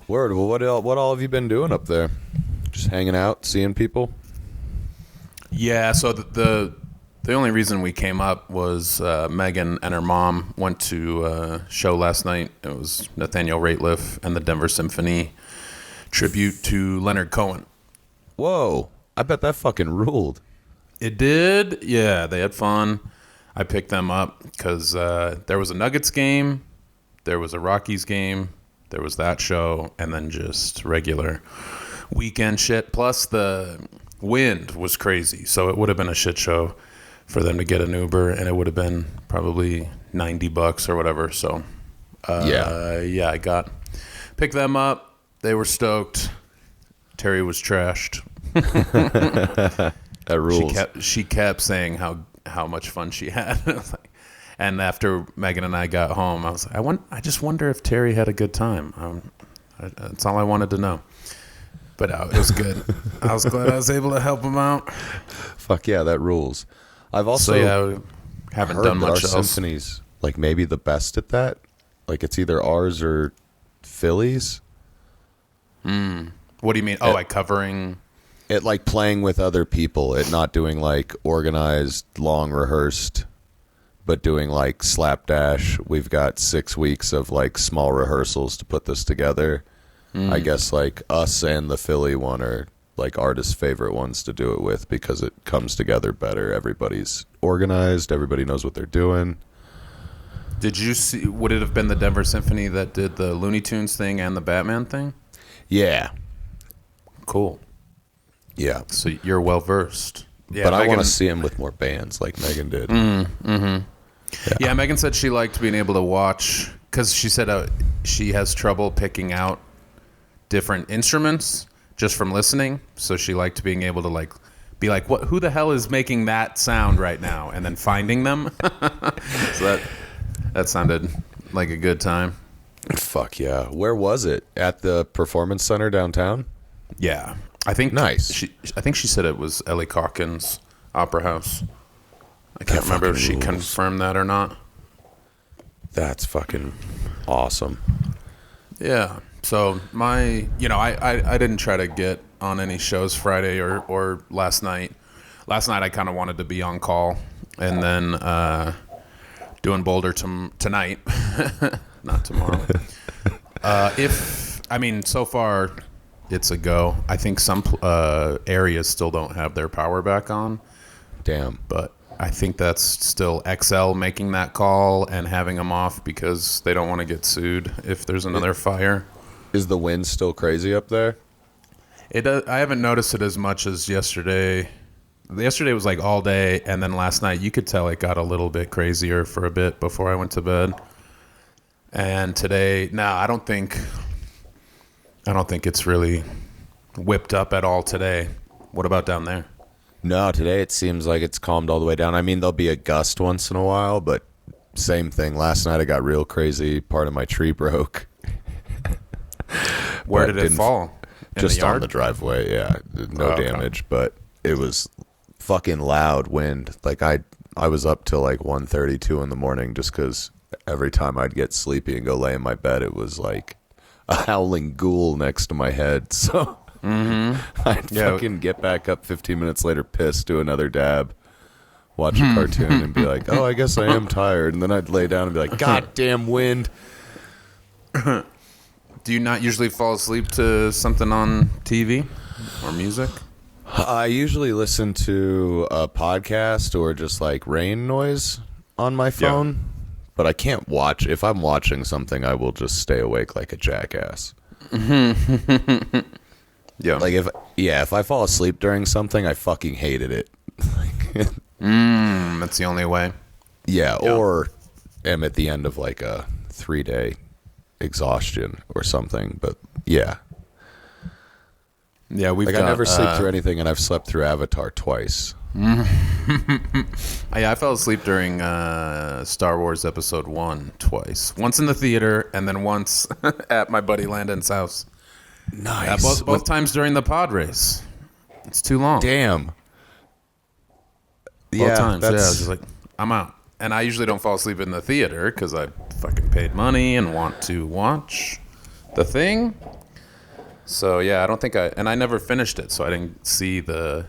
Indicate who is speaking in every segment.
Speaker 1: Word. Well, what all have you been doing up there? Just hanging out, seeing people?
Speaker 2: Yeah, so the only reason we came up was Megan and her mom went to a show last night. It was Nathaniel Rateliff and the Denver Symphony tribute to Leonard Cohen.
Speaker 1: Whoa. I bet that fucking ruled.
Speaker 2: It did. Yeah, they had fun. I picked them up because there was a Nuggets game, there was a Rockies game, there was that show, and then just regular weekend shit. Plus the wind was crazy, so it would have been a shit show for them to get an Uber, and it would have been probably $90 or whatever. So I picked them up. They were stoked. Terry was trashed.
Speaker 1: That rules.
Speaker 2: She kept saying how much fun she had. And after Megan and I got home, I was like, I just wonder if Terry had a good time. That's all I wanted to know. But it was good. I was glad I was able to help him out.
Speaker 1: Fuck yeah, that rules. I've also
Speaker 2: haven't
Speaker 1: heard
Speaker 2: done
Speaker 1: that
Speaker 2: much
Speaker 1: our
Speaker 2: else.
Speaker 1: symphony's like maybe the best at that. Like it's either ours or Philly's.
Speaker 2: What do you mean? Oh, like covering.
Speaker 1: It like playing with other people. It not doing like organized, long rehearsed, but doing like slapdash. We've got 6 weeks of like small rehearsals to put this together. I guess like us and the Philly one are like artists' favorite ones to do it with because it comes together better. Everybody's organized. Everybody knows what they're doing.
Speaker 2: Did you see? Would it have been the Denver Symphony that did the Looney Tunes thing and the Batman thing?
Speaker 1: Yeah.
Speaker 2: Cool.
Speaker 1: Yeah.
Speaker 2: So you're well versed. Yeah,
Speaker 1: but I
Speaker 2: Megan,
Speaker 1: want to see him with more bands like Megan did.
Speaker 2: Yeah, Megan said she liked being able to watch because she said she has trouble picking out different instruments just from listening. So she liked being able to like be like, "What? Who the hell is making that sound right now?" And then finding them. So that sounded like a good time.
Speaker 1: Fuck yeah. Where was it? At the Performance Center downtown?
Speaker 2: Yeah, I think
Speaker 1: nice.
Speaker 2: I think she said it was Ellie Calkins Opera House. I can't remember if she confirmed that or not.
Speaker 1: That's fucking awesome.
Speaker 2: Yeah. So I didn't try to get on any shows Friday or last night. Last night I kind of wanted to be on call, and then doing Boulder tonight, not tomorrow. So far it's a go. I think some areas still don't have their power back on.
Speaker 1: Damn.
Speaker 2: But I think that's still XL making that call and having them off because they don't want to get sued if there's another fire.
Speaker 1: Is the wind still crazy up there?
Speaker 2: I haven't noticed it as much as yesterday. Yesterday was like all day, and then last night you could tell it got a little bit crazier for a bit before I went to bed. And today, I don't think it's really whipped up at all today. What about down there?
Speaker 1: No, today it seems like it's calmed all the way down. I mean, there'll be a gust once in a while, but same thing. Last night it got real crazy. Part of my tree broke.
Speaker 2: Where did it fall?
Speaker 1: Just on the driveway, yeah. No damage, but it was fucking loud wind. Like I was up till like 1:32 in the morning just because every time I'd get sleepy and go lay in my bed, it was like a howling ghoul next to my head. So I'd fucking get back up 15 minutes later, pissed, do another dab, watch a cartoon, and be like, oh, I guess I am tired. And then I'd lay down and be like, God damn wind.
Speaker 2: Do you not usually fall asleep to something on TV or music?
Speaker 1: I usually listen to a podcast or just like rain noise on my phone. Yeah. But I can't watch. If I'm watching something, I will just stay awake like a jackass.
Speaker 2: Yeah.
Speaker 1: Like if I fall asleep during something, I fucking hated it.
Speaker 2: That's the only way.
Speaker 1: Yeah, or am at the end of like a 3-day exhaustion or something. But yeah.
Speaker 2: Yeah,
Speaker 1: I never sleep through anything, and I've slept through Avatar twice.
Speaker 2: I fell asleep during Star Wars Episode 1 twice. Once in the theater, and then once at my buddy Landon's house.
Speaker 1: Nice.
Speaker 2: Both times during the pod race. It's too long.
Speaker 1: Damn.
Speaker 2: Both times. I was just like, I'm out. And I usually don't fall asleep in the theater because I fucking paid money and want to watch the thing. So yeah, I don't think I never finished it, so I didn't see the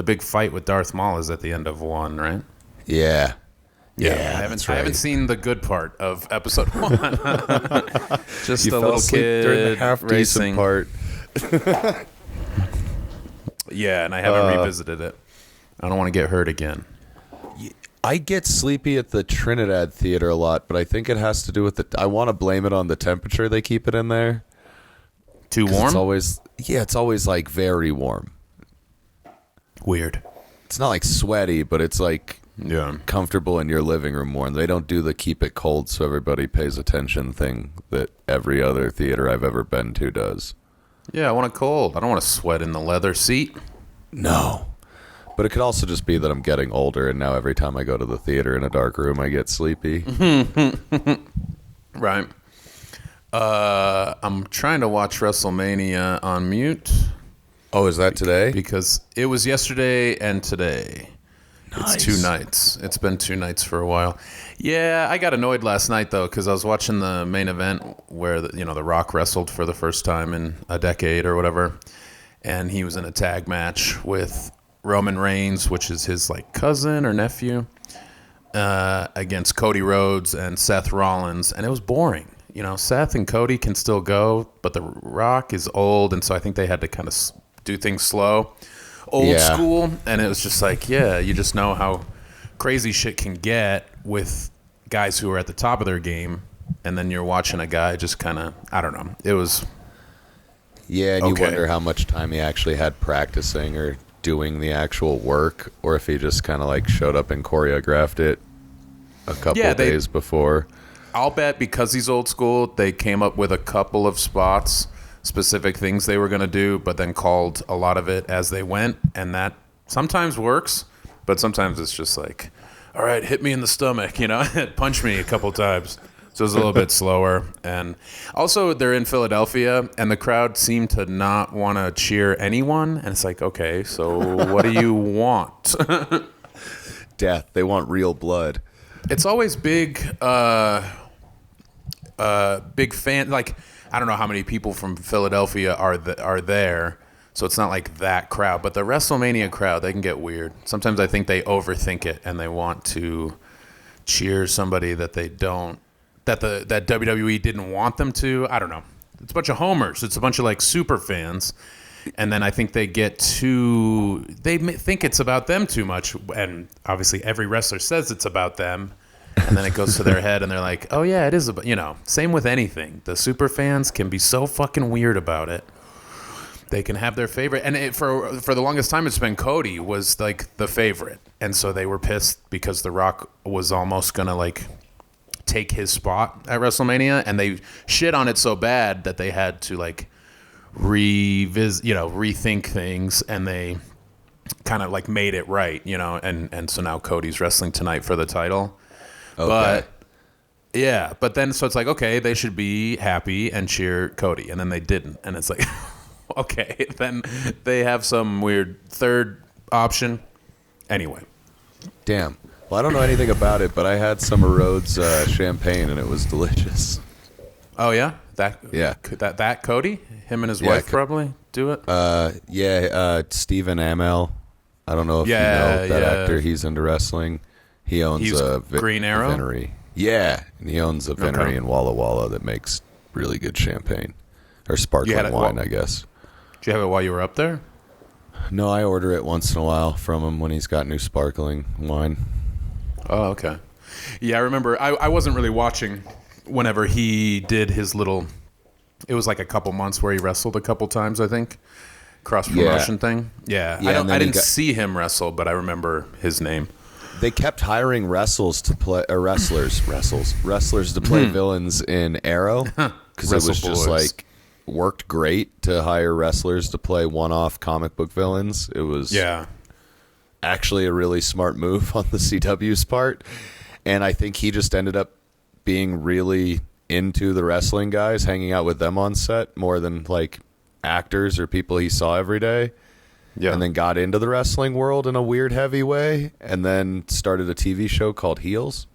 Speaker 2: big fight with Darth Maul is at the end of 1, right?
Speaker 1: Yeah.
Speaker 2: Yeah,
Speaker 1: That's right.
Speaker 2: I haven't seen the good part of episode 1. Just
Speaker 1: You
Speaker 2: a
Speaker 1: fell
Speaker 2: little
Speaker 1: asleep
Speaker 2: kid
Speaker 1: during the half
Speaker 2: racing.
Speaker 1: decent part.
Speaker 2: Yeah, and I haven't revisited it. I don't want to get hurt again.
Speaker 1: I get sleepy at the Trinidad Theater a lot, but I think it has to do with I want to blame it on the temperature they keep it in there.
Speaker 2: Too warm?
Speaker 1: It's always like very warm.
Speaker 2: Weird.
Speaker 1: It's not like sweaty, but it's like
Speaker 2: Yeah.
Speaker 1: comfortable in your living room more. And they don't do the keep it cold so everybody pays attention thing that every other theater I've ever been to does.
Speaker 2: Yeah, I want it cold. I don't want to sweat in the leather seat.
Speaker 1: No. But it could also just be that I'm getting older, and now every time I go to the theater in a dark room, I get sleepy.
Speaker 2: Right. I'm trying to watch WrestleMania on mute
Speaker 1: Oh, is that today?
Speaker 2: because it was yesterday and today.
Speaker 1: Nice.
Speaker 2: It's 2 nights. It's been 2 nights for a while. Yeah, I got annoyed last night though because I was watching the main event where the Rock wrestled for the first time in a decade or whatever, and he was in a tag match with Roman Reigns, which is his like cousin or nephew, against Cody Rhodes and Seth Rollins, and it was boring. Seth and Cody can still go, but the Rock is old, and so I think they had to kind of do things slow. Old school, and it was just like, yeah, you just know how crazy shit can get with guys who are at the top of their game, and then you're watching a guy just kind of, I don't know. It was
Speaker 1: Yeah, and
Speaker 2: Okay.
Speaker 1: you wonder how much time he actually had practicing or doing the actual work, or if he just kind of like showed up and choreographed it a couple days before.
Speaker 2: I'll bet because he's old school, they came up with a couple of spots, specific things they were going to do, but then called a lot of it as they went, and that sometimes works, but sometimes it's just like, all right, hit me in the stomach, punch me a couple times. So it's a little bit slower. And also they're in Philadelphia, and the crowd seemed to not want to cheer anyone, and it's like, okay, so what do you want?
Speaker 1: Death. They want real blood.
Speaker 2: It's always big big fan. Like, I don't know how many people from Philadelphia are there, so it's not like that crowd. But the WrestleMania crowd, they can get weird. Sometimes I think they overthink it and they want to cheer somebody that they don't, that WWE didn't want them to. I don't know. It's a bunch of homers. It's a bunch of like super fans. And then I think they think it's about them too much. And obviously every wrestler says it's about them. And then it goes to their head and they're like, oh yeah, it is about, same with anything. The super fans can be so fucking weird about it. They can have their favorite. And for the longest time, it's been Cody was like the favorite. And so they were pissed because The Rock was almost going to like take his spot at WrestleMania. And they shit on it so bad that they had to like rethink things, and they kind of like made it right, and so now Cody's wrestling tonight for the title.
Speaker 1: Okay.
Speaker 2: But then so it's like, okay, they should be happy and cheer Cody, and then they didn't, and it's like, okay, then they have some weird third option. Anyway.
Speaker 1: Damn. Well, I don't know anything about it, but I had Summer Rhodes champagne, and it was delicious.
Speaker 2: Oh yeah, that Cody, him and his wife probably do it.
Speaker 1: Stephen Amell. I don't know if you know that actor. He's into wrestling. He's a
Speaker 2: Green Arrow.
Speaker 1: Vinery. Yeah, and he owns a Vinery in Walla Walla that makes really good champagne or sparkling wine, I guess.
Speaker 2: Did you have it while you were up there?
Speaker 1: No, I order it once in a while from him when he's got new sparkling wine.
Speaker 2: Oh, okay. Yeah, I remember. I wasn't really watching whenever he did his little. It was like a couple months where he wrestled a couple times, I think. Cross promotion thing. Yeah. I didn't see him wrestle, but I remember his name.
Speaker 1: They kept hiring wrestlers to play villains in Arrow because it was just like worked great to hire wrestlers to play one-off comic book villains. It was actually a really smart move on the CW's part, and I think he just ended up being really into the wrestling guys, hanging out with them on set more than like actors or people he saw every day. Yeah. And then got into the wrestling world in a weird, heavy way, and then started a TV show called Heels.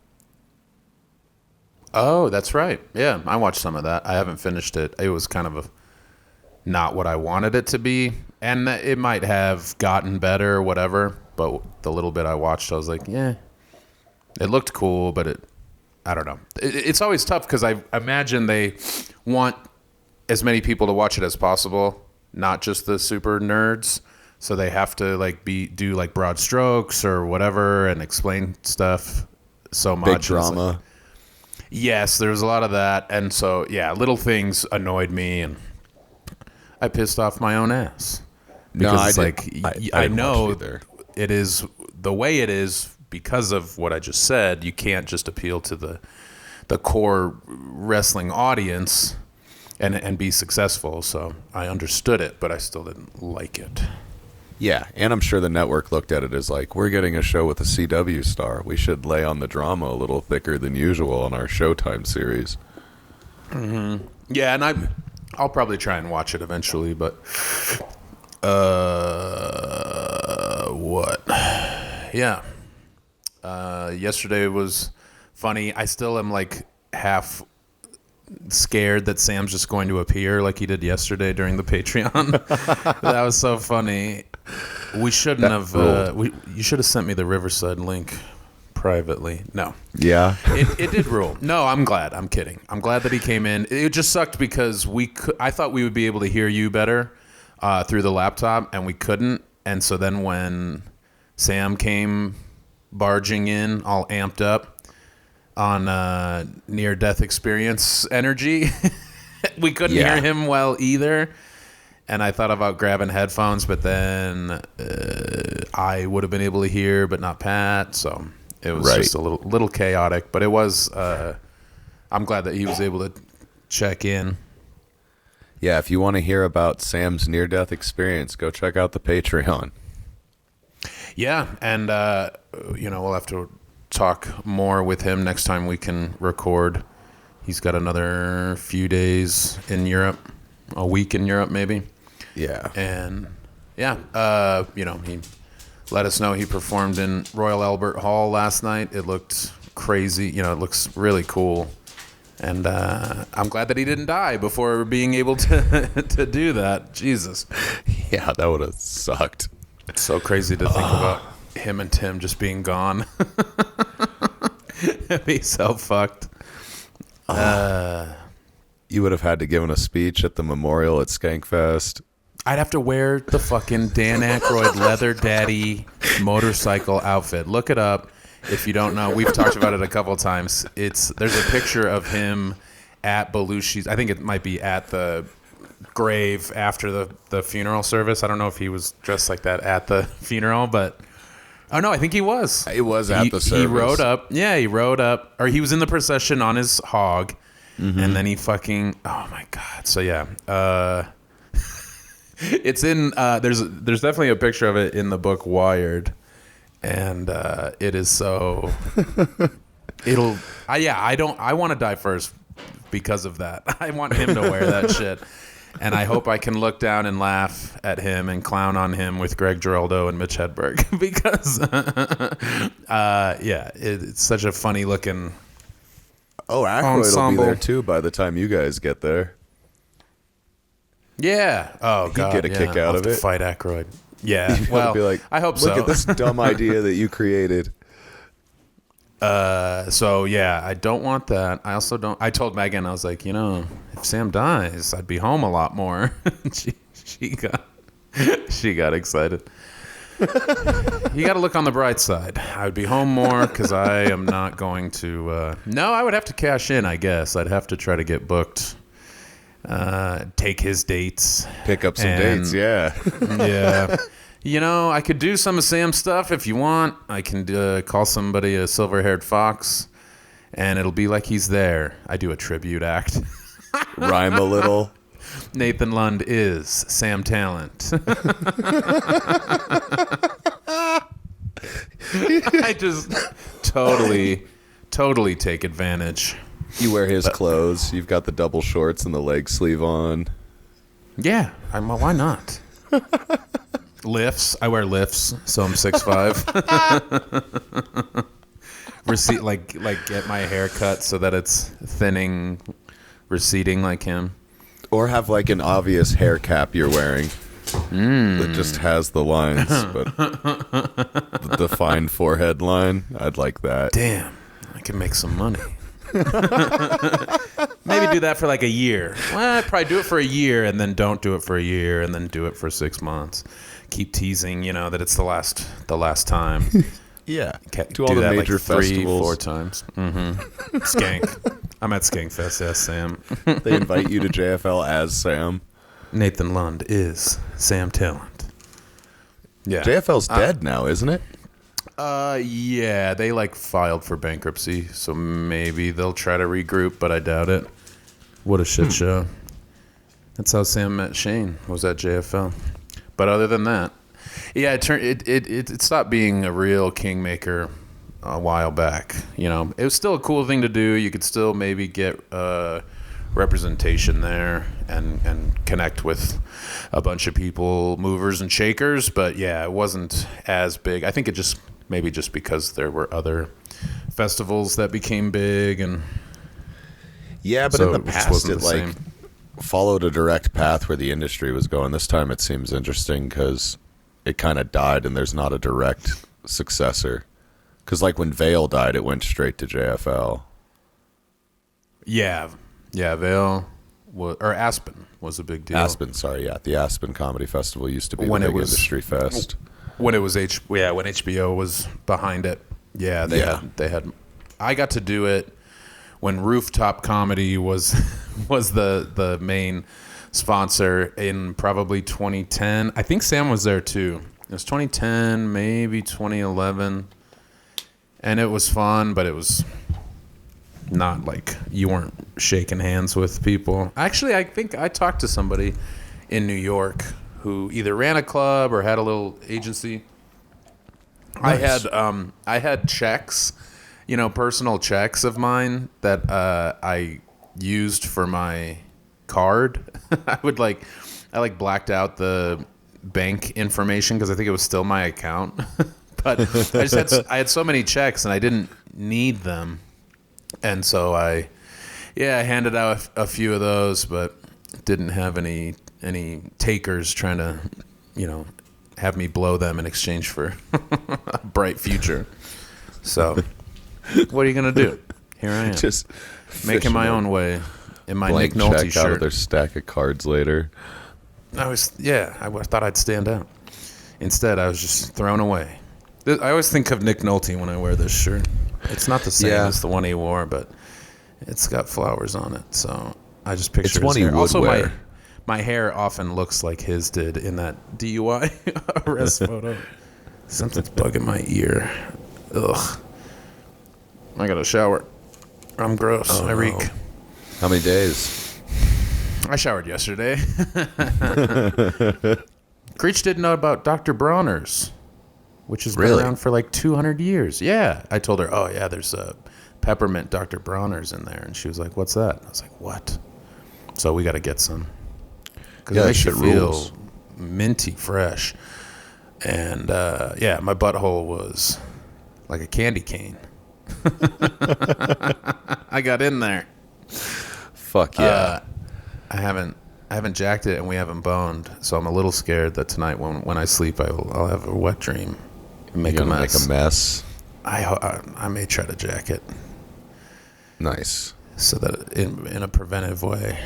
Speaker 2: Oh, that's right. Yeah, I watched some of that. I haven't finished it. It was kind of not what I wanted it to be. And it might have gotten better or whatever, but the little bit I watched, I was like, yeah, it looked cool, but I don't know. It's always tough because I imagine they want as many people to watch it as possible, not just the super nerds. So they have to like do like broad strokes or whatever and explain stuff so much.
Speaker 1: Big drama.
Speaker 2: Like, yes, there was a lot of that. And so, yeah, little things annoyed me and I pissed off my own ass. Because I know it is the way it is because of what I just said. You can't just appeal to the core wrestling audience and be successful. So I understood it, but I still didn't like it.
Speaker 1: Yeah, and I'm sure the network looked at it as like, we're getting a show with a CW star. We should lay on the drama a little thicker than usual on our Showtime series.
Speaker 2: Mm-hmm. Yeah, and I'll probably try and watch it eventually, but what? Yeah. Yesterday was funny. I still am like half scared that Sam's just going to appear like he did yesterday during the Patreon. That was so funny. We shouldn't have. You should have sent me the Riverside link privately. No.
Speaker 1: Yeah.
Speaker 2: It did rule. No, I'm glad. I'm kidding. I'm glad that he came in. It just sucked because I thought we would be able to hear you better through the laptop, and we couldn't. And so then when Sam came barging in, all amped up on near-death experience energy, we couldn't hear him well either. And I thought about grabbing headphones, but then I would have been able to hear, but not Pat. So it was just a little chaotic. But it was. I'm glad that he was able to check in.
Speaker 1: Yeah, if you want to hear about Sam's near-death experience, go check out the Patreon.
Speaker 2: Yeah, and we'll have to talk more with him next time we can record. He's got another few days in Europe, a week in Europe maybe.
Speaker 1: Yeah.
Speaker 2: And yeah, he let us know he performed in Royal Albert Hall last night. It looked crazy. It looks really cool. And I'm glad that he didn't die before being able to do that. Jesus.
Speaker 1: Yeah, that would have sucked.
Speaker 2: It's so crazy to think about him and Tim just being gone. It'd be so fucked.
Speaker 1: You would have had to give him a speech at the memorial at Skankfest.
Speaker 2: I'd have to wear the fucking Dan Aykroyd leather daddy motorcycle outfit. Look it up if you don't know. We've talked about it a couple of times. There's a picture of him at Belushi's. I think it might be at the grave after the funeral service. I don't know if he was dressed like that at the funeral, but oh no, I think he was.
Speaker 1: It was at the service.
Speaker 2: He rode up. Yeah, he rode up, or he was in the procession on his hog, and then he fucking. Oh my god. So yeah. It's in there's definitely a picture of it in the book Wired, and it is so I want to die first because of that. I want him to wear that shit, and I hope I can look down and laugh at him and clown on him with Greg Giraldo and Mitch Hedberg because it's such a funny looking
Speaker 1: Aykroyd will be there too by the time you guys get there.
Speaker 2: Yeah. Oh, God.
Speaker 1: He'd get a kick out of it.
Speaker 2: Fight Aykroyd. Yeah. Well,
Speaker 1: be like,
Speaker 2: I hope so.
Speaker 1: Look at this dumb idea that you created.
Speaker 2: So, yeah, I don't want that. I also don't. I told Megan, I was like, if Sam dies, I'd be home a lot more. she got excited. You got to look on the bright side. I would be home more because I am not going to. No, I would have to cash in, I guess. I'd have to try to get booked. Take his dates,
Speaker 1: pick up some dates. Yeah.
Speaker 2: I could do some of Sam's stuff if you want. I can call somebody a silver-haired fox, and it'll be like he's there. I do a tribute act.
Speaker 1: Rhyme a little.
Speaker 2: Nathan Lund is Sam Talent. I just totally take advantage.
Speaker 1: You wear his clothes. You've got the double shorts and the leg sleeve on.
Speaker 2: Yeah, why not? Lifts. I wear lifts, so I'm 6'5". Like get my hair cut so that it's thinning, receding like him.
Speaker 1: Or have like an obvious hair cap you're wearing that just has the lines, but the defined forehead line. I'd like that.
Speaker 2: Damn, I can make some money. Maybe do that for like a year. Well, I'd probably do it for a year and then don't do it for a year and then do it for 6 months. Keep teasing, that it's the last time.
Speaker 1: Yeah.
Speaker 2: Do
Speaker 1: all the
Speaker 2: that
Speaker 1: major
Speaker 2: like 3,
Speaker 1: festivals.
Speaker 2: 4 times. Mm-hmm. Skank. I'm at Skankfest. Yes, Sam.
Speaker 1: They invite you to JFL as Sam.
Speaker 2: Nathan Lund is Sam Talent. Yeah.
Speaker 1: JFL's dead now, isn't it?
Speaker 2: Yeah, they like filed for bankruptcy, so maybe they'll try to regroup, but I doubt it. What a shit show. That's how Sam met Shane, was at JFL. But other than that, yeah, it stopped being a real kingmaker a while back. It was still a cool thing to do. You could still maybe get representation there and connect with a bunch of people, movers and shakers. But yeah, it wasn't as big. I think it just because there were other festivals that became big, and
Speaker 1: yeah, but
Speaker 2: so
Speaker 1: in the
Speaker 2: it just
Speaker 1: past
Speaker 2: wasn't
Speaker 1: it
Speaker 2: the
Speaker 1: like
Speaker 2: same.
Speaker 1: followed a direct path where the industry was going. This time it seems interesting because it kind of died and there's not a direct successor. Because like when Vale died, it went straight to JFL.
Speaker 2: Yeah, Vale or Aspen was a big deal.
Speaker 1: Aspen, sorry, yeah, the Aspen Comedy Festival used to be
Speaker 2: When
Speaker 1: the
Speaker 2: it
Speaker 1: big
Speaker 2: was-
Speaker 1: industry fest.
Speaker 2: When it was when HBO was behind it. Yeah, they had. I got to do it when Rooftop Comedy was the main sponsor in probably 2010. I think Sam was there too. It was 2010, maybe 2011. And it was fun, but it was not like you weren't shaking hands with people. Actually, I think I talked to somebody in New York who either ran a club or had a little agency.
Speaker 1: Nice.
Speaker 2: I had checks, personal checks of mine that I used for my card. I blacked out the bank information because I think it was still my account. But I had so many checks and I didn't need them, and so I handed out a few of those, but didn't have any takers trying to, have me blow them in exchange for a bright future. So, what are you gonna do? Here I am,
Speaker 1: Just
Speaker 2: making my
Speaker 1: fishing a
Speaker 2: own way in my
Speaker 1: blank
Speaker 2: Nick Nolte
Speaker 1: check out of
Speaker 2: shirt.
Speaker 1: their stack of cards later.
Speaker 2: I thought I'd stand out. Instead, I was just thrown away. I always think of Nick Nolte when I wear this shirt. It's not the same
Speaker 1: Yeah.
Speaker 2: as the one he wore, but it's got flowers on it. So I just picture
Speaker 1: It's
Speaker 2: his
Speaker 1: one he
Speaker 2: hair.
Speaker 1: would
Speaker 2: Also,
Speaker 1: wear.
Speaker 2: my hair often looks like his did in that DUI arrest photo. Something's bugging my ear. Ugh. I gotta shower. I'm gross. I reek.
Speaker 1: no. How many days?
Speaker 2: I showered yesterday. Creech didn't know about Dr. Bronner's, which has been
Speaker 1: Really?
Speaker 2: around for like 200 years. Yeah. I told her, oh, yeah, there's a peppermint Dr. Bronner's in there. And she was like, what's that? I was like, what? So we got to get some. Because
Speaker 1: Yeah,
Speaker 2: it
Speaker 1: that
Speaker 2: makes you
Speaker 1: shit
Speaker 2: feel
Speaker 1: rules.
Speaker 2: minty fresh. And, my butthole was like a candy cane. I got in there.
Speaker 1: Fuck yeah.
Speaker 2: I haven't jacked it and we haven't boned, so I'm a little scared that tonight when I sleep I'll have a wet dream and make
Speaker 1: You're
Speaker 2: a
Speaker 1: gonna
Speaker 2: mess.
Speaker 1: make a mess.
Speaker 2: I may try to jack it
Speaker 1: Nice.
Speaker 2: so that in a preventive way.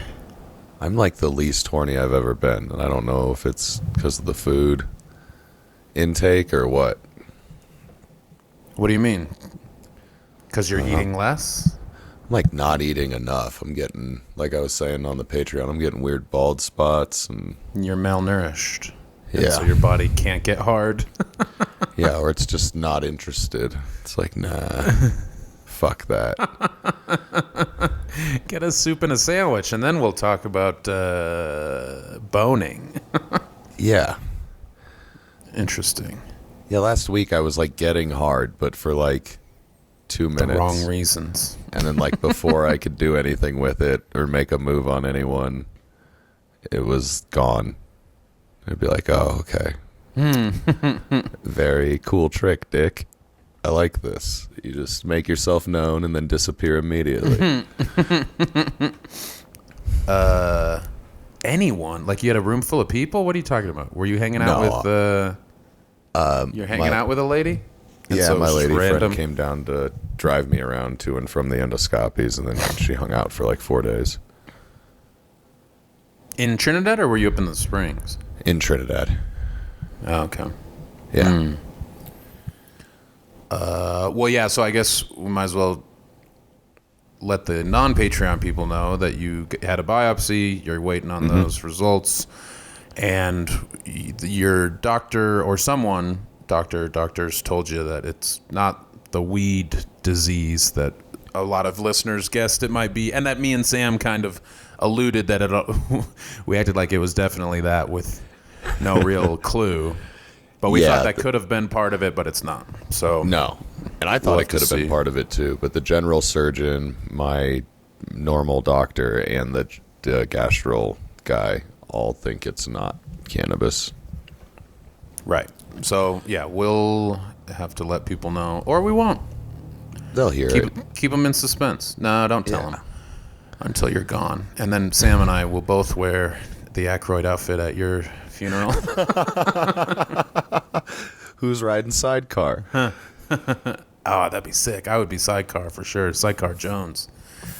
Speaker 1: I'm like the least horny I've ever been, and I don't know if it's because of the food intake or what.
Speaker 2: What do you mean? Because you're eating less?
Speaker 1: I'm like not eating enough. I'm getting, like I was saying on the Patreon, I'm getting weird bald spots and
Speaker 2: You're malnourished. And
Speaker 1: Yeah.
Speaker 2: so your body can't get hard.
Speaker 1: yeah, or it's just not interested. It's like, nah, fuck that.
Speaker 2: Get a soup and a sandwich, and then we'll talk about boning.
Speaker 1: Yeah.
Speaker 2: Interesting.
Speaker 1: Yeah, last week I was like getting hard, but for like 2
Speaker 2: The
Speaker 1: minutes.
Speaker 2: wrong reasons.
Speaker 1: And then like before I could do anything with it or make a move on anyone, it was gone. I'd be like, oh, okay. Very cool trick, Dick. I like this. You just make yourself known and then disappear immediately.
Speaker 2: anyone? Like you had a room full of people? What are you talking about? Were you hanging out
Speaker 1: No,
Speaker 2: with? You're hanging out with a lady? And
Speaker 1: Yeah,
Speaker 2: so it
Speaker 1: my
Speaker 2: was just
Speaker 1: lady
Speaker 2: random?
Speaker 1: friend came down to drive me around to and from the endoscopies, and then she hung out for like 4 days
Speaker 2: In Trinidad, or were you up in the Springs?
Speaker 1: in Trinidad.
Speaker 2: Oh, okay.
Speaker 1: Yeah.
Speaker 2: Well, yeah. So I guess we might as well let the non-Patreon people know that you had a biopsy. You're waiting on those results, and your doctor or someone, doctors told you that it's not the weed disease that a lot of listeners guessed it might be, and that me and Sam kind of alluded that we acted like it was definitely that with no real clue. But we
Speaker 1: Yeah,
Speaker 2: thought that could have been part of it, but it's not. So
Speaker 1: No. And I thought
Speaker 2: We'll
Speaker 1: it
Speaker 2: have
Speaker 1: could
Speaker 2: to
Speaker 1: have been
Speaker 2: see.
Speaker 1: part of it too, but the general surgeon, my normal doctor, and the gastro guy all think it's not cannabis.
Speaker 2: right. So yeah, we'll have to let people know, or we won't.
Speaker 1: They'll hear it.
Speaker 2: Keep them in suspense. No, don't tell
Speaker 1: Yeah.
Speaker 2: them until you're gone. And then Sam and I will both wear the Aykroyd outfit at your funeral.
Speaker 1: Who's riding sidecar?
Speaker 2: Oh, that'd be sick. I would be sidecar for sure. Sidecar Jones.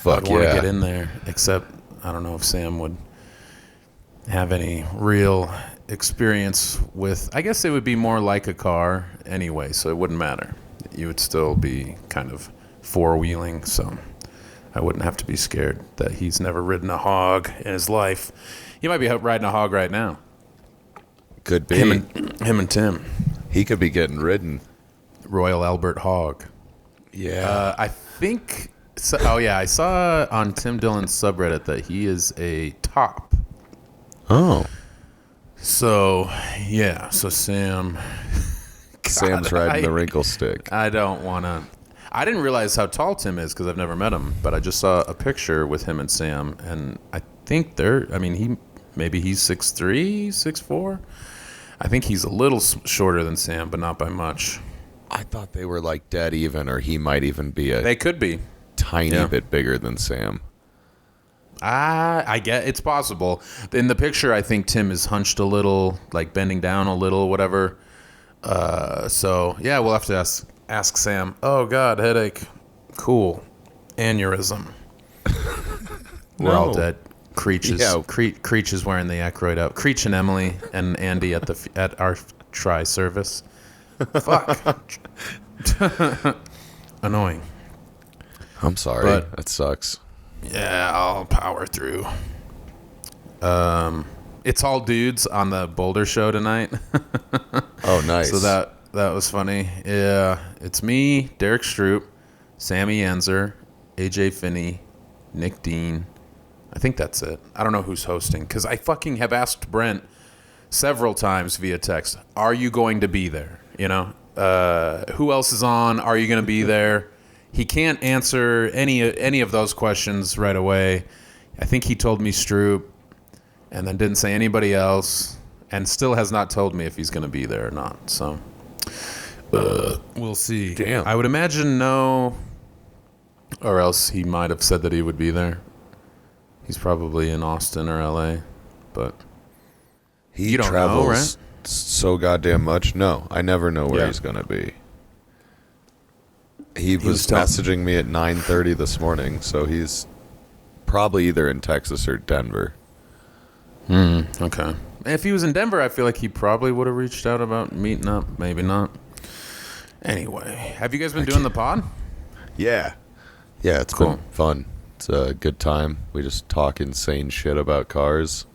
Speaker 1: Fuck
Speaker 2: I'd want to
Speaker 1: yeah.
Speaker 2: get in there, except I don't know if Sam would have any real experience with. I guess it would be more like a car anyway, so it wouldn't matter. You would still be kind of four-wheeling, so I wouldn't have to be scared that he's never ridden a hog in his life. He might be riding a hog right now.
Speaker 1: Could be.
Speaker 2: Him and Tim.
Speaker 1: He could be getting ridden.
Speaker 2: Royal Albert Hog.
Speaker 1: Yeah.
Speaker 2: I think. So, oh yeah, I saw on Tim Dillon's subreddit that he is a top.
Speaker 1: Oh.
Speaker 2: So yeah, so Sam.
Speaker 1: Sam's riding the wrinkle stick.
Speaker 2: I don't want to. I didn't realize how tall Tim is because I've never met him, but I just saw a picture with him and Sam, and I think they're. I mean, maybe he's 6'3", 6'4". I think he's a little shorter than Sam, but not by much.
Speaker 1: I thought they were like dead even, or he might even be a
Speaker 2: They could be.
Speaker 1: tiny bit bigger than Sam.
Speaker 2: I get it's possible. In the picture, I think Tim is hunched a little, like bending down a little, whatever. So yeah, we'll have to ask Sam. Oh God, headache. Cool. Aneurysm. We're all dead. Creech is wearing the Aykroyd out. Creech and Emily and Andy at our try service. Fuck. Annoying.
Speaker 1: I'm sorry.
Speaker 2: But-
Speaker 1: that sucks.
Speaker 2: Yeah, I'll power through. It's all dudes on the Boulder show tonight.
Speaker 1: Oh, nice.
Speaker 2: So that was funny. Yeah, it's me, Derek Stroop, Sammy Enzer, AJ Finney, Nick Dean. I think that's it. I don't know who's hosting because I fucking have asked Brent several times via text, are you going to be there? You know, who else is on? Are you going to be there? He can't answer any of those questions right away. I think he told me Stroop and then didn't say anybody else and still has not told me if he's going to be there or not. So we'll see.
Speaker 1: Damn.
Speaker 2: I would imagine no, or else he might have said that he would be there. He's probably in Austin or LA, but
Speaker 1: He
Speaker 2: you don't
Speaker 1: travels
Speaker 2: know, right?
Speaker 1: so goddamn much. No, I never know where
Speaker 2: Yeah.
Speaker 1: he's going to be. He was
Speaker 2: was telling-
Speaker 1: messaging me at 9:30 this morning, so he's probably either in Texas or Denver.
Speaker 2: Okay. If he was in Denver, I feel like he probably would have reached out about meeting up. Maybe not. Anyway, have you guys been doing the pod?
Speaker 1: Yeah. Yeah, it's
Speaker 2: Cool.
Speaker 1: been fun. It's a good time. We just talk insane shit about cars.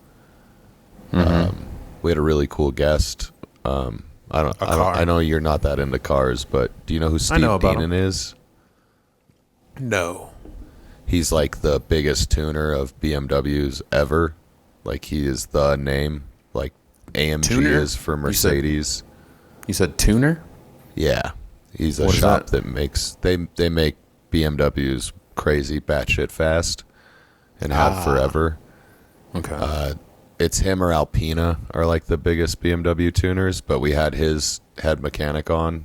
Speaker 1: We had a really cool guest. I know you're not that into cars, but do you know who Steve
Speaker 2: know about
Speaker 1: Deenan is?
Speaker 2: No.
Speaker 1: He's like the biggest tuner of BMWs ever. Like he is the name. Like AMG
Speaker 2: Tuner?
Speaker 1: is for Mercedes.
Speaker 2: You said tuner?
Speaker 1: Yeah, he's a
Speaker 2: What is
Speaker 1: shop
Speaker 2: that?
Speaker 1: that makes they make BMWs crazy batshit fast, and have forever.
Speaker 2: Okay.
Speaker 1: It's him or Alpina are like the biggest BMW tuners, but we had his head mechanic on,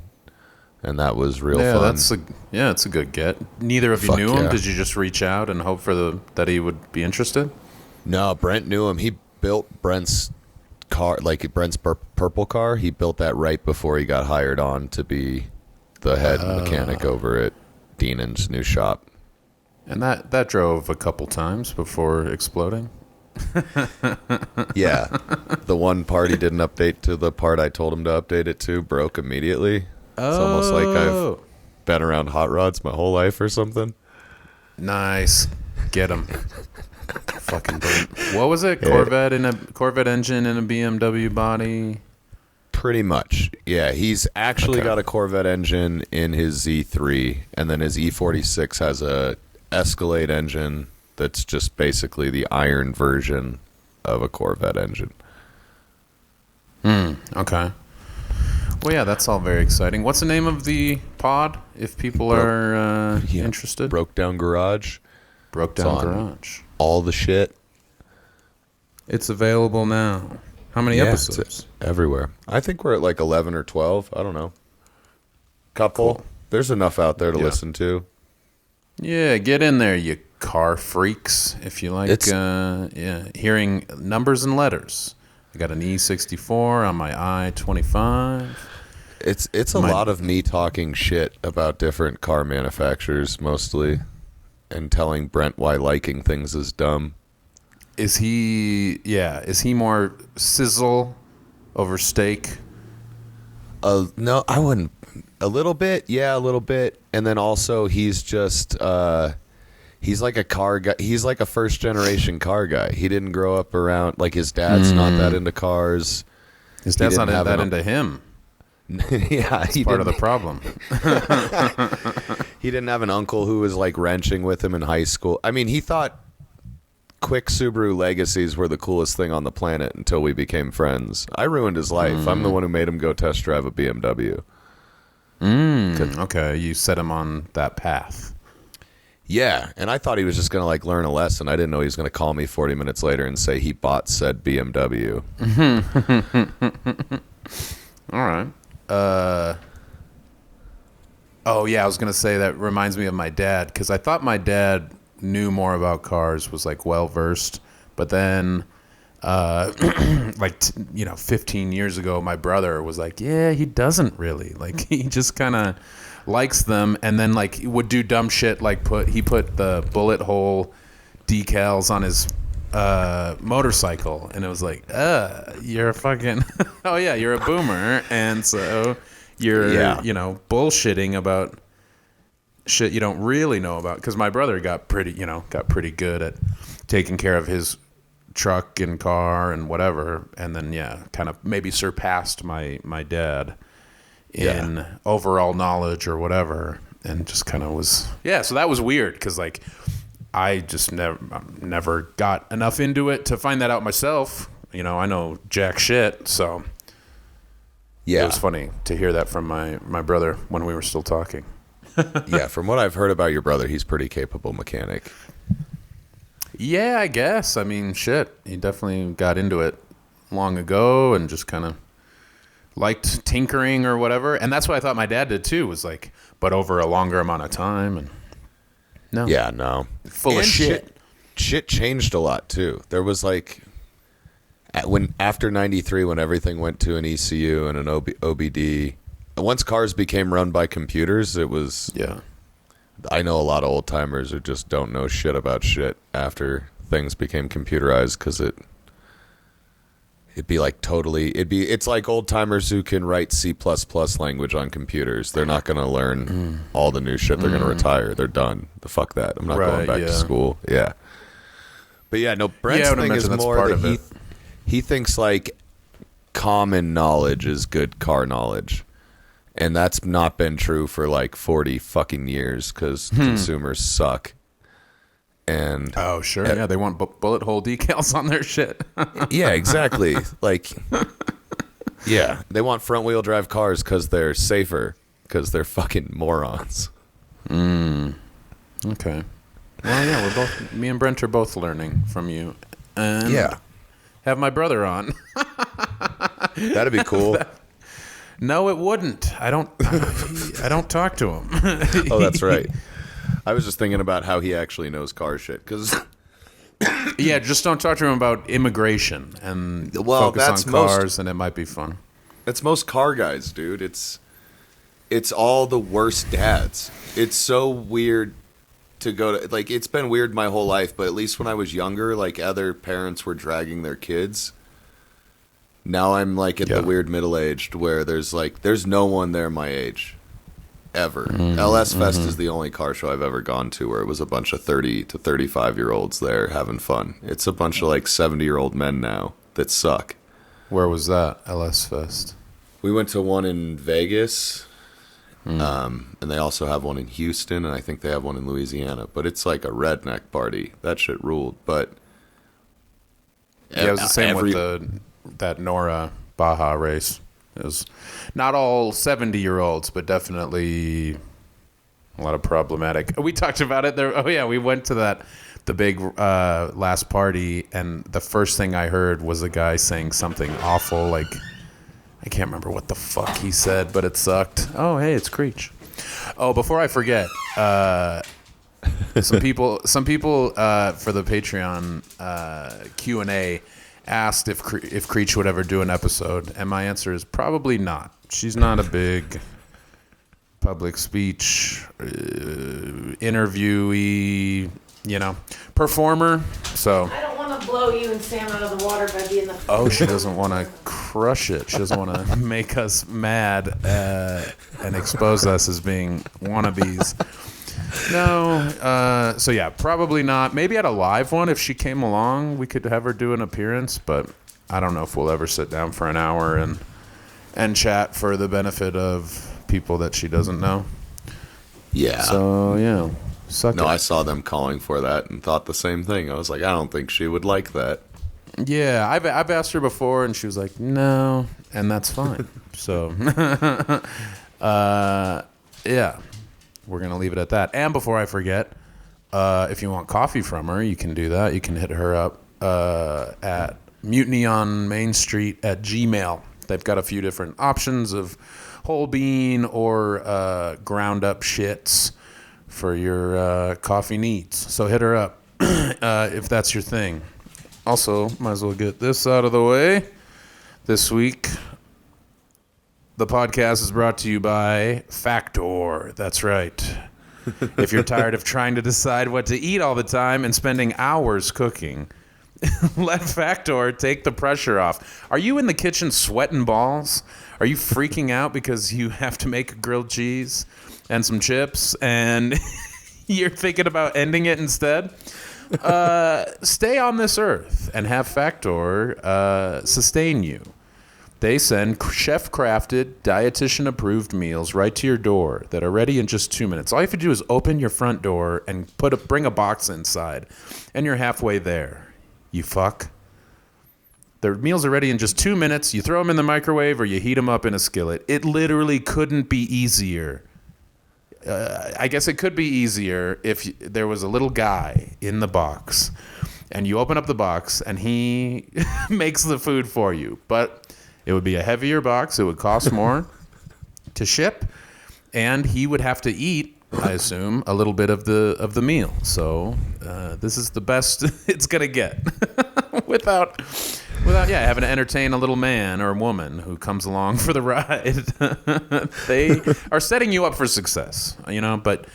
Speaker 1: and that was real fun.
Speaker 2: it's a good get. Neither of you
Speaker 1: Fuck
Speaker 2: knew him.
Speaker 1: yeah.
Speaker 2: Did you just reach out and hope for that he would be interested?
Speaker 1: No, Brent knew him. built Brent's car, like Brent's purple car. He built that right before he got hired on to be the head mechanic over at Deanan's new shop.
Speaker 2: And that drove a couple times before exploding.
Speaker 1: Yeah. The one part he didn't update to the part I told him to update it to broke immediately. It's almost like I've been around hot rods my whole life or something.
Speaker 2: Nice. Get him. Fucking Brent. What was it? Corvette engine in a BMW body?
Speaker 1: Pretty much. Yeah, he's actually got a Corvette engine in his Z3, and then his E46 has a Escalade engine that's just basically the iron version of a Corvette engine.
Speaker 2: Okay. Well, yeah, that's all very exciting. What's the name of the pod if people are interested?
Speaker 1: Broke Down Garage.
Speaker 2: Broke Down Garage.
Speaker 1: All the shit.
Speaker 2: It's available now. How many episodes?
Speaker 1: It's everywhere. I think we're at like 11 or 12. I don't know. Couple. Cool. There's enough out there to listen to. Yeah,
Speaker 2: get in there, you car freaks. If you like hearing numbers and letters. I got an E64 on my I-25.
Speaker 1: It's a lot of me talking shit about different car manufacturers mostly, and telling Brent why liking things is dumb.
Speaker 2: Is he more sizzle over steak?
Speaker 1: No, I wouldn't. A little bit, yeah, a little bit. And then also he's just he's like a car guy. He's like a first generation car guy. He didn't grow up around, like, his dad's not that into cars.
Speaker 2: His dad's not that into him.
Speaker 1: Yeah,
Speaker 2: he's part of the problem.
Speaker 1: He didn't have an uncle who was like wrenching with him in high school. I mean, he thought quick Subaru Legacies were the coolest thing on the planet until we became friends. I ruined his life. I'm the one who made him go test drive a BMW.
Speaker 2: Okay, you set him on that path.
Speaker 1: Yeah, and I thought he was just going to like learn a lesson. I didn't know he was going to call me 40 minutes later and say he bought said BMW.
Speaker 2: All right. Oh, yeah, I was going to say that reminds me of my dad, because I thought my dad knew more about cars, was like well-versed, but then 15 years ago, my brother was like, yeah, he doesn't really. Like, he just kind of likes them, and then like would do dumb shit, like he put the bullet hole decals on his motorcycle, and it was like, you're a fucking oh yeah, you're a boomer, and so you're bullshitting about shit you don't really know about, because my brother got pretty good at taking care of his truck and car and whatever, and then kind of maybe surpassed my dad in overall knowledge or whatever, and just kind of was so that was weird, because like I just never got enough into it to find that out myself. I know jack shit, so it was funny to hear that from my brother when we were still talking.
Speaker 1: Yeah, from what I've heard about your brother, he's pretty capable mechanic.
Speaker 2: Yeah, I guess. I mean, shit, he definitely got into it long ago and just kind of liked tinkering or whatever. And that's what I thought my dad did too, was like, but over a longer amount of time. And no.
Speaker 1: Yeah, no.
Speaker 2: Full of shit.
Speaker 1: Shit changed a lot too. There was like, after 93, when everything went to an ECU and an OBD, once cars became run by computers, it was...
Speaker 2: Yeah.
Speaker 1: I know a lot of old timers who just don't know shit about shit after things became computerized, because it'd be like it's like old timers who can write C++ language on computers. They're not going to learn all the new shit. They're going to retire. They're done. The fuck that. I'm not going back to school. Yeah. But yeah, no, Brent's thing is more that he thinks like common knowledge is good car knowledge. And that's not been true for like 40 fucking years, because consumers suck. And
Speaker 2: oh, sure. Yeah, they want bullet hole decals on their shit.
Speaker 1: Yeah, exactly. Like, yeah, they want front wheel drive cars because they're safer, because they're fucking morons.
Speaker 2: Okay. Well, yeah, me and Brent are both learning from you. And have my brother on.
Speaker 1: That'd be cool.
Speaker 2: No, it wouldn't. I don't talk to him.
Speaker 1: Oh, that's right. I was just thinking about how he actually knows car shit, because
Speaker 2: Yeah, just don't talk to him about immigration and
Speaker 3: Well,
Speaker 2: focus
Speaker 3: that's
Speaker 2: on cars, and it might be fun.
Speaker 3: It's most car guys, dude. It's all the worst dads. It's so weird to go to, like, it's been weird my whole life, but at least when I was younger, like, other parents were dragging their kids. Now I'm like at the weird middle-aged where there's no one there my age ever. LS Fest is the only car show I've ever gone to where it was a bunch of 30 to 35-year-olds there having fun. It's a bunch of like 70-year-old men now that suck.
Speaker 2: Where was that, LS Fest?
Speaker 3: We went to one in Vegas, and they also have one in Houston, and I think they have one in Louisiana. But it's like a redneck party. That shit ruled. But
Speaker 2: yeah, it was the same with that Nora Baja race. It was not all 70-year-olds, but definitely a lot of problematic. We talked about it there. Oh yeah, we went to the big last party, and the first thing I heard was a guy saying something awful, like I can't remember what the fuck he said, but it sucked. Oh hey, it's Creech. Oh, before I forget, some people for the Patreon Q&A asked if Creech would ever do an episode, and my answer is probably not. She's not a big public speech interviewee, performer. So
Speaker 4: I don't want to blow you and Sam out of the water by being the.
Speaker 2: Oh, she doesn't want to crush it. She doesn't want to make us mad and expose us as being wannabes. No. So yeah, probably not. Maybe at a live one, if she came along, we could have her do an appearance. But I don't know if we'll ever sit down for an hour and chat for the benefit of people that she doesn't know.
Speaker 3: Yeah.
Speaker 2: So yeah,
Speaker 3: No, I saw them calling for that and thought the same thing. I was like, I don't think she would like that.
Speaker 2: Yeah, I've asked her before, and she was like, no, and that's fine. So, yeah. We're going to leave it at that. And before I forget, if you want coffee from her, you can do that. You can hit her up at Mutiny on Main Street at Gmail. They've got a few different options of whole bean or ground up shits for your coffee needs. So hit her up if that's your thing. Also, might as well get this out of the way. This week, the podcast is brought to you by Factor. That's right. If you're tired of trying to decide what to eat all the time and spending hours cooking, let Factor take the pressure off. Are you in the kitchen sweating balls? Are you freaking out because you have to make a grilled cheese and some chips and you're thinking about ending it instead? Stay on this earth and have Factor sustain you. They send chef-crafted, dietitian-approved meals right to your door that are ready in just 2 minutes. All you have to do is open your front door and bring a box inside, and you're halfway there. You fuck. The meals are ready in just 2 minutes. You throw them in the microwave or you heat them up in a skillet. It literally couldn't be easier. I guess it could be easier if there was a little guy in the box, and you open up the box, and he makes the food for you. But it would be a heavier box. It would cost more to ship, and he would have to eat, I assume, a little bit of the meal. So this is the best it's gonna get without having to entertain a little man or woman who comes along for the ride. They are setting you up for success, but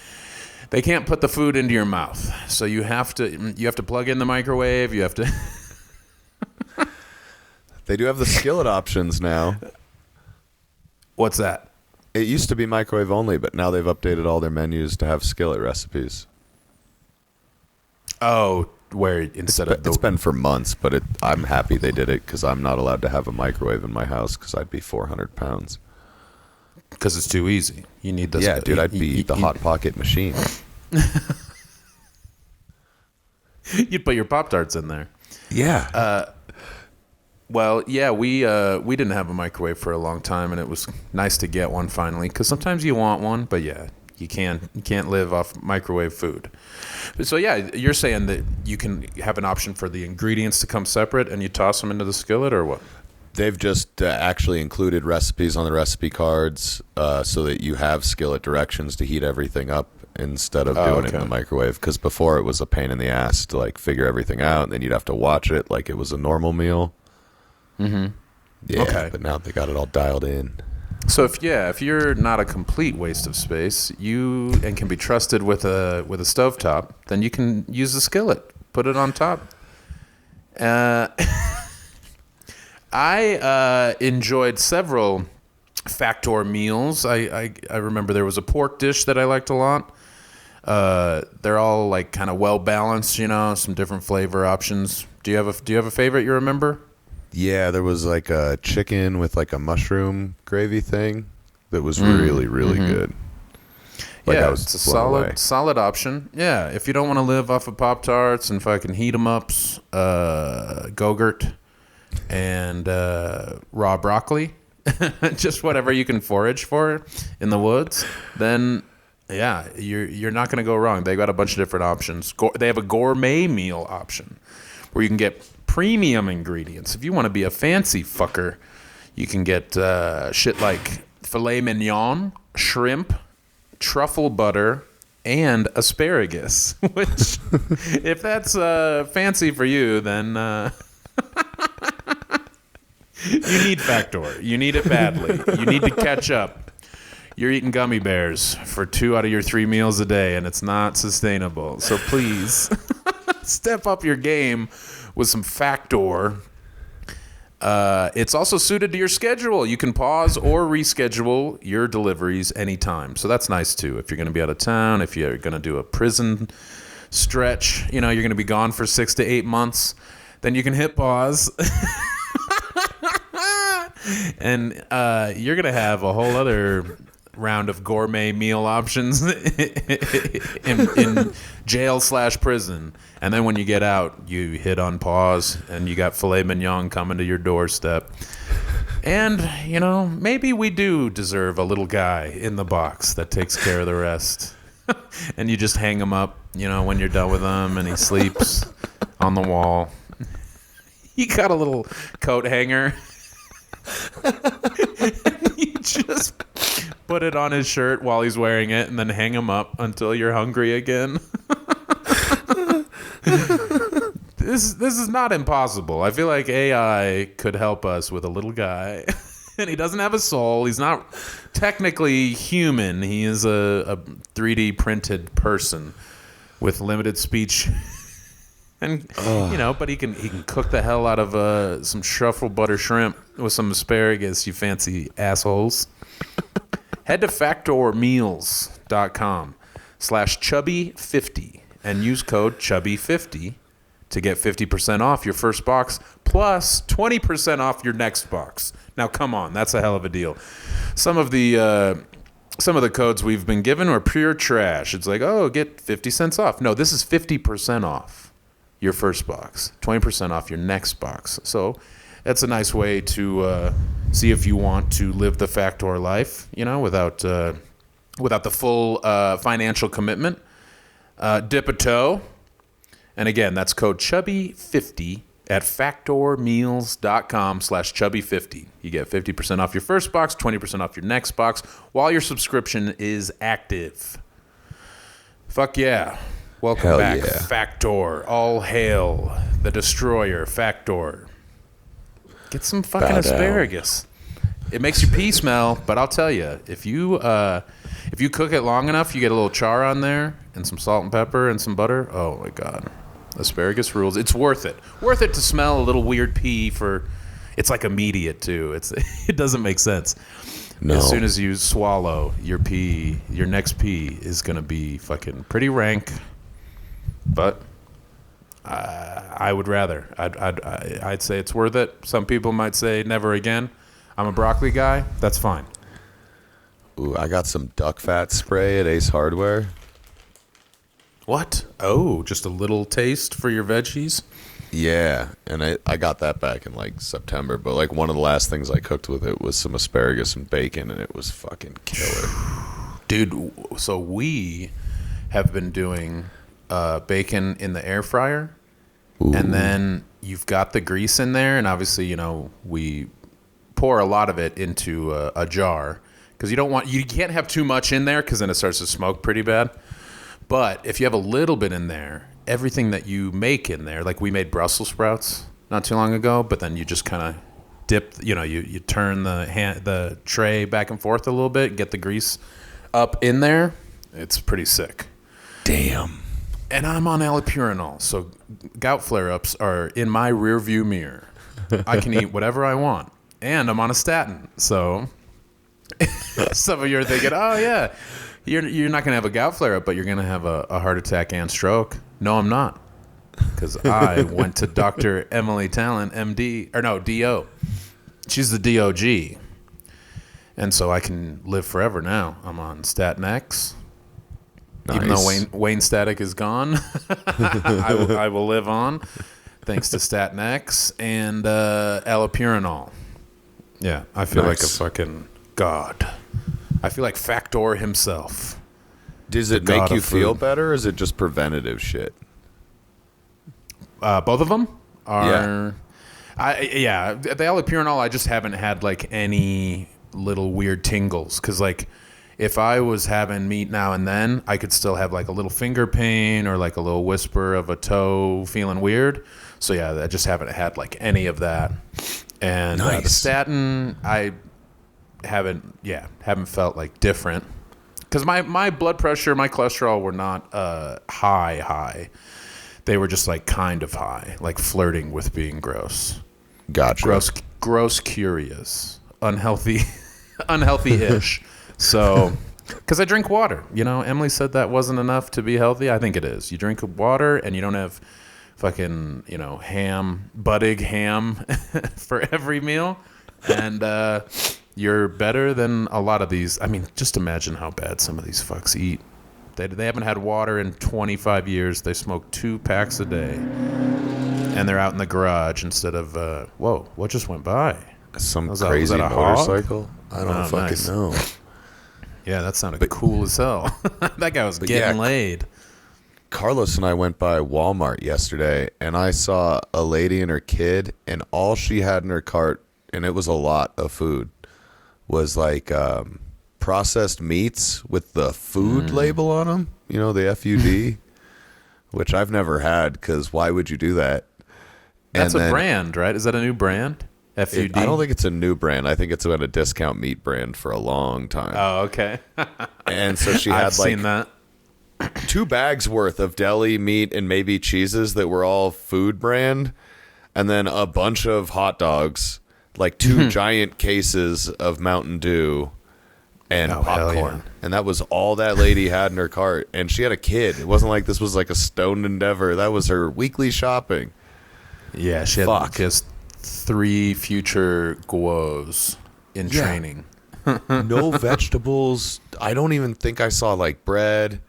Speaker 2: they can't put the food into your mouth. So you have to plug in the microwave. You have to.
Speaker 1: They do have the skillet options now.
Speaker 2: What's that?
Speaker 1: It used to be microwave only, but now they've updated all their menus to have skillet recipes.
Speaker 2: Oh, where instead of
Speaker 1: it's been for months, but I'm happy they did it because I'm not allowed to have a microwave in my house because I'd be 400 pounds.
Speaker 2: Because it's too easy. You need the
Speaker 1: yeah, dude. I'd be the Hot Pocket machine.
Speaker 2: You'd put your Pop-Tarts in there.
Speaker 1: Yeah.
Speaker 2: Well, yeah, we didn't have a microwave for a long time, and it was nice to get one finally. Because sometimes you want one, but yeah, you can't live off microwave food. So yeah, you're saying that you can have an option for the ingredients to come separate, and you toss them into the skillet, or what?
Speaker 1: They've just actually included recipes on the recipe cards so that you have skillet directions to heat everything up, instead of doing it in the microwave, because before it was a pain in the ass to like figure everything out, and then you'd have to watch it like it was a normal meal.
Speaker 2: Mm-hmm.
Speaker 1: Yeah,
Speaker 2: Okay.
Speaker 1: but now they got it all dialed in.
Speaker 2: So if you're not a complete waste of space, and can be trusted with a stovetop, then you can use the skillet. Put it on top. I enjoyed several Factor meals. I remember there was a pork dish that I liked a lot. They're all like kind of well balanced, some different flavor options. Do you have a favorite you remember?
Speaker 1: Yeah, there was like a chicken with like a mushroom gravy thing that was really, really good. Like,
Speaker 2: yeah,
Speaker 1: I was
Speaker 2: it's a
Speaker 1: blown away.
Speaker 2: solid option. Yeah, if you don't want to live off of Pop-Tarts and fucking heat 'em ups, Go-Gurt, and raw broccoli, just whatever you can forage for in the woods, then yeah, you're not going to go wrong. They got a bunch of different options. They have a gourmet meal option where you can get premium ingredients. If you want to be a fancy fucker, you can get shit like filet mignon, shrimp, truffle butter, and asparagus. Which, if that's fancy for you, then you need Factor. You need it badly. You need to catch up. You're eating gummy bears for 2 out of your 3 meals a day, and it's not sustainable. So please step up your game with some Factor. It's also suited to your schedule. You can pause or reschedule your deliveries anytime. So that's nice too. If you're going to be out of town, if you're going to do a prison stretch, you're going to be gone for 6 to 8 months, then you can hit pause. And you're going to have a whole other round of gourmet meal options in jail/prison. And then when you get out, you hit on pause and you got filet mignon coming to your doorstep. And, maybe we do deserve a little guy in the box that takes care of the rest. And you just hang him up, when you're done with him, and he sleeps on the wall. You got a little coat hanger. You just put it on his shirt while he's wearing it and then hang him up until you're hungry again. This is not impossible. I feel like AI could help us with a little guy. And he doesn't have a soul. He's not technically human. He is a 3D printed person with limited speech. And but he can cook the hell out of some truffle butter shrimp with some asparagus, you fancy assholes. Head to factormeals.com/chubby50 and use code chubby50 to get 50% off your first box plus 20% off your next box. Now come on, that's a hell of a deal. Some of the codes we've been given are pure trash. It's like, get 50 cents off. No, this is 50% off your first box, 20% off your next box. So that's a nice way to see if you want to live the Factor life, without the full financial commitment. Dip a toe. And again, that's code chubby50 at factormeals.com/chubby50. You get 50% off your first box, 20% off your next box while your subscription is active. Fuck yeah. Welcome
Speaker 1: Hell
Speaker 2: back,
Speaker 1: yeah.
Speaker 2: Factor. All hail the destroyer, Factor. Get some fucking
Speaker 1: Bow down.
Speaker 2: asparagus. It makes your pee smell, but I'll tell you, if you cook it long enough, you get a little char on there and some salt and pepper and some butter. Oh my god, asparagus rules. It's worth it. Worth it to smell a little weird pee for. It's like immediate too. It doesn't make sense.
Speaker 1: No.
Speaker 2: As soon as you swallow your pee, your next pee is gonna be fucking pretty rank. But I would rather. I'd say it's worth it. Some people might say never again. I'm a broccoli guy. That's fine.
Speaker 1: Ooh, I got some duck fat spray at Ace Hardware.
Speaker 2: What? Oh, just a little taste for your veggies?
Speaker 1: Yeah, and I got that back in like September, but like one of the last things I cooked with it was some asparagus and bacon, and it was fucking killer.
Speaker 2: Dude, so we have been doing bacon in the air fryer.
Speaker 1: Ooh.
Speaker 2: And then you've got the grease in there, and obviously, we pour a lot of it into a jar because you can't have too much in there because then it starts to smoke pretty bad. But if you have a little bit in there, everything that you make in there, like we made Brussels sprouts not too long ago, but then you just kind of dip, you turn the tray back and forth a little bit, get the grease up in there. It's pretty sick.
Speaker 1: Damn.
Speaker 2: And I'm on allopurinol, so gout flare-ups are in my rear view mirror. I can eat whatever I want, and I'm on a statin. So some of you are thinking, oh yeah, you're not gonna have a gout flare-up, but you're gonna have a heart attack and stroke. No, I'm not, because I went to Dr. Emily Talent, MD, or no, DO. She's the DOG, and so I can live forever now. I'm on statin X.
Speaker 1: Nice.
Speaker 2: Even though Wayne Static is gone, I will live on, thanks to Statin X and allopurinol. Yeah, I feel like a fucking god. I feel like Factor himself.
Speaker 3: Does it
Speaker 2: god
Speaker 3: make you
Speaker 2: of
Speaker 3: feel
Speaker 2: food.
Speaker 3: better, or is it just preventative shit?
Speaker 2: Both of them are. Yeah. The allopurinol, I just haven't had like any little weird tingles, because like, if I was having meat now and then, I could still have like a little finger pain or like a little whisper of a toe feeling weird. So yeah, I just haven't had like any of that. And the
Speaker 1: Nice.
Speaker 2: statin, I haven't felt like different. Because my blood pressure, my cholesterol were not high. They were just like kind of high, like flirting with being gross.
Speaker 1: Gotcha.
Speaker 2: Gross curious. Unhealthy-ish. So, because I drink water, Emily said that wasn't enough to be healthy. I think it is. You drink water and you don't have fucking, buttig ham for every meal. And you're better than a lot of these. I mean, just imagine how bad some of these fucks eat. They haven't had water in 25 years. They smoke 2 packs a day. And they're out in the garage instead of, whoa, what just went by?
Speaker 1: Some
Speaker 2: Was that
Speaker 1: crazy
Speaker 2: a hog?
Speaker 1: motorcycle. I don't
Speaker 2: Oh,
Speaker 1: fucking
Speaker 2: nice.
Speaker 1: know.
Speaker 2: Yeah, that sounded cool as hell. That guy was getting
Speaker 1: yeah.
Speaker 2: laid.
Speaker 1: Carlos and I went by Walmart yesterday, and I saw a lady and her kid, and all she had in her cart, and it was a lot of food, was like processed meats with the food label on them, the FUD, which I've never had, because why would you do that?
Speaker 2: That's
Speaker 1: And
Speaker 2: a
Speaker 1: then
Speaker 2: brand, right? Is that a new brand? FUD?
Speaker 1: I don't think it's a new brand. I think it's been a discount meat brand for a long time.
Speaker 2: Oh, okay.
Speaker 1: And so she
Speaker 2: I've
Speaker 1: had
Speaker 2: seen
Speaker 1: like
Speaker 2: that.
Speaker 3: 2 bags worth of deli meat and maybe cheeses that were all food brand, and then a bunch of hot dogs, like 2 giant cases of Mountain Dew and
Speaker 2: Oh, hell
Speaker 3: popcorn.
Speaker 2: yeah.
Speaker 3: And that was all that lady had in her cart. And she had a kid. It wasn't like this was like a stoned endeavor. That was her weekly shopping.
Speaker 2: Yeah, she had
Speaker 3: Fuck.
Speaker 2: just 3 future guos in
Speaker 1: Yeah.
Speaker 2: training.
Speaker 1: No vegetables. I don't even think I saw like bread.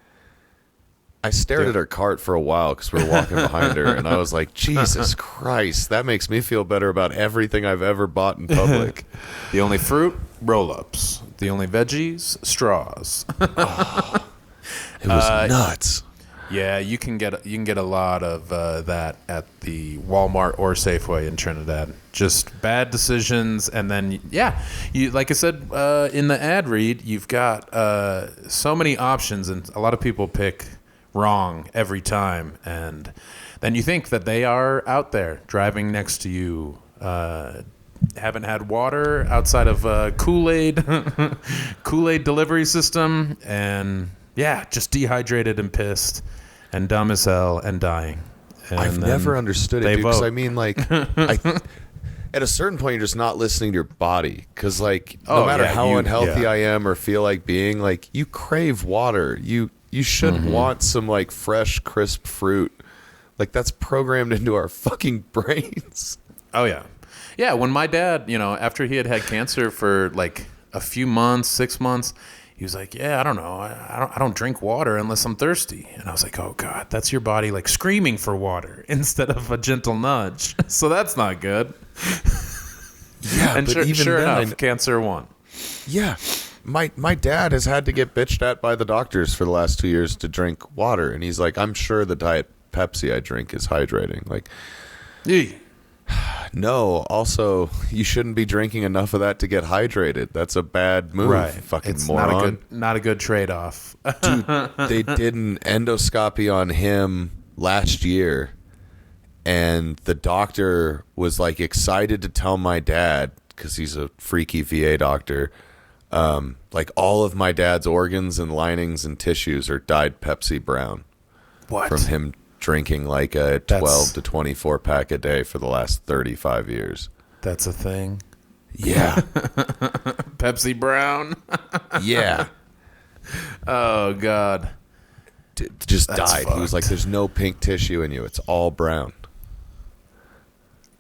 Speaker 3: I stared at her cart for a while because we were walking behind her, and I was like, Jesus Christ, that makes me feel better about everything I've ever bought in public.
Speaker 2: The only fruit, roll-ups. The only veggies, straws.
Speaker 1: It was nuts.
Speaker 2: Yeah, you can get a lot of that at the Walmart or Safeway in Trinidad. Just bad decisions, and then you like I said in the ad read, you've got so many options, and a lot of people pick wrong every time, and then you think that they are out there driving next to you. Haven't had water outside of Kool-Aid delivery system, and just dehydrated and pissed and dumb as hell and dying. And
Speaker 3: I've
Speaker 2: then
Speaker 3: never understood it,
Speaker 2: they
Speaker 3: dude. Because
Speaker 2: vote.
Speaker 3: I mean, like, at a certain point, you're just not listening to your body. Because, like, no
Speaker 2: Oh,
Speaker 3: matter
Speaker 2: yeah,
Speaker 3: how
Speaker 2: you-
Speaker 3: unhealthy
Speaker 2: yeah.
Speaker 3: I am or feel like being, like, you crave water. You should
Speaker 2: Mm-hmm.
Speaker 3: want some, like, fresh, crisp fruit. Like, that's programmed into our fucking brains.
Speaker 2: Oh yeah, yeah. When my dad, after he had cancer for like a few months, 6 months, he was like, "Yeah, I don't know, I don't drink water unless I'm thirsty." And I was like, "Oh God, that's your body like screaming for water instead of a gentle nudge." So that's not good.
Speaker 3: Yeah,
Speaker 2: And sure enough, cancer won.
Speaker 3: Yeah. My dad has had to get bitched at by the doctors for the last 2 years to drink water. And he's like, I'm sure the Diet Pepsi I drink is hydrating. Like,
Speaker 2: Eey.
Speaker 1: No, also, you shouldn't be drinking enough of that to get hydrated. That's a bad move, fucking
Speaker 2: It's
Speaker 1: moron.
Speaker 2: not a good trade-off.
Speaker 1: Dude, they did an endoscopy on him last year, and the doctor was like excited to tell my dad, because he's a freaky VA doctor, like all of my dad's organs and linings and tissues are dyed Pepsi brown.
Speaker 2: What?
Speaker 1: From him drinking like a 12 to 24 pack a day for the last 35 years.
Speaker 2: That's a thing.
Speaker 1: Yeah.
Speaker 2: Pepsi Brown.
Speaker 1: Yeah.
Speaker 2: Oh God.
Speaker 1: Just
Speaker 2: That's
Speaker 1: died. He was
Speaker 2: fucked.
Speaker 1: like, there's no pink tissue in you. It's all brown.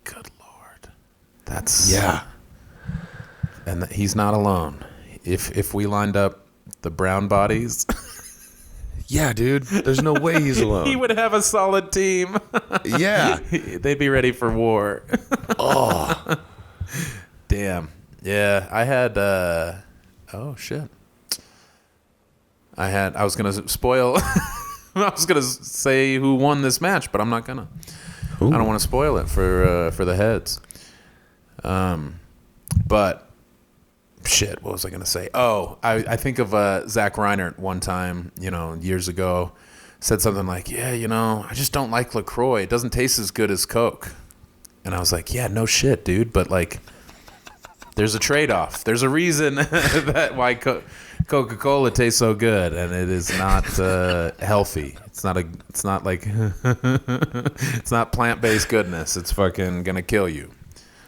Speaker 2: Good Lord. That's
Speaker 1: Yeah.
Speaker 2: And he's not alone. If we lined up the brown bodies,
Speaker 1: Yeah, dude. There's no way he's alone.
Speaker 2: he would have a solid team.
Speaker 1: Yeah.
Speaker 2: They'd be ready for war.
Speaker 1: Oh.
Speaker 2: Damn. Yeah, I had oh shit. I was going to spoil I was going to say who won this match, but I'm not going to. I don't want to spoil it for the heads. But shit, what was I going to say? Oh, I think of Zach Reinert one time, years ago, said something like, yeah, I just don't like LaCroix. It doesn't taste as good as Coke. And I was like, yeah, no shit, dude. But like, there's a trade-off. There's a reason that why Coca-Cola tastes so good, and it is not healthy. It's not like it's not plant-based goodness. It's fucking gonna kill you.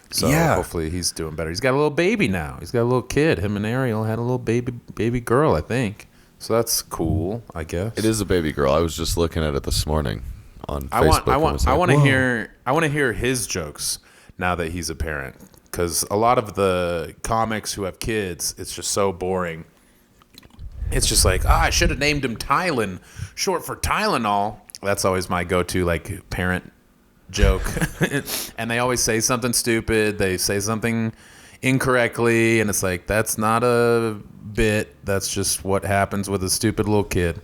Speaker 2: So
Speaker 1: Yeah.
Speaker 2: hopefully he's doing better. He's got a little baby now. He's got a little kid. Him and Ariel had a little baby girl, I think. So that's cool, I guess.
Speaker 1: It is a baby girl. I was just looking at it this morning on Facebook.
Speaker 2: I want to
Speaker 1: "Whoa."
Speaker 2: hear his jokes now that he's a parent, because a lot of the comics who have kids, it's just so boring. It's just like, I should have named him Tylen, short for Tylenol. That's always my go-to like parent joke. And they always say something stupid. They say something incorrectly, and it's like, that's not a bit. That's just what happens with a stupid little kid.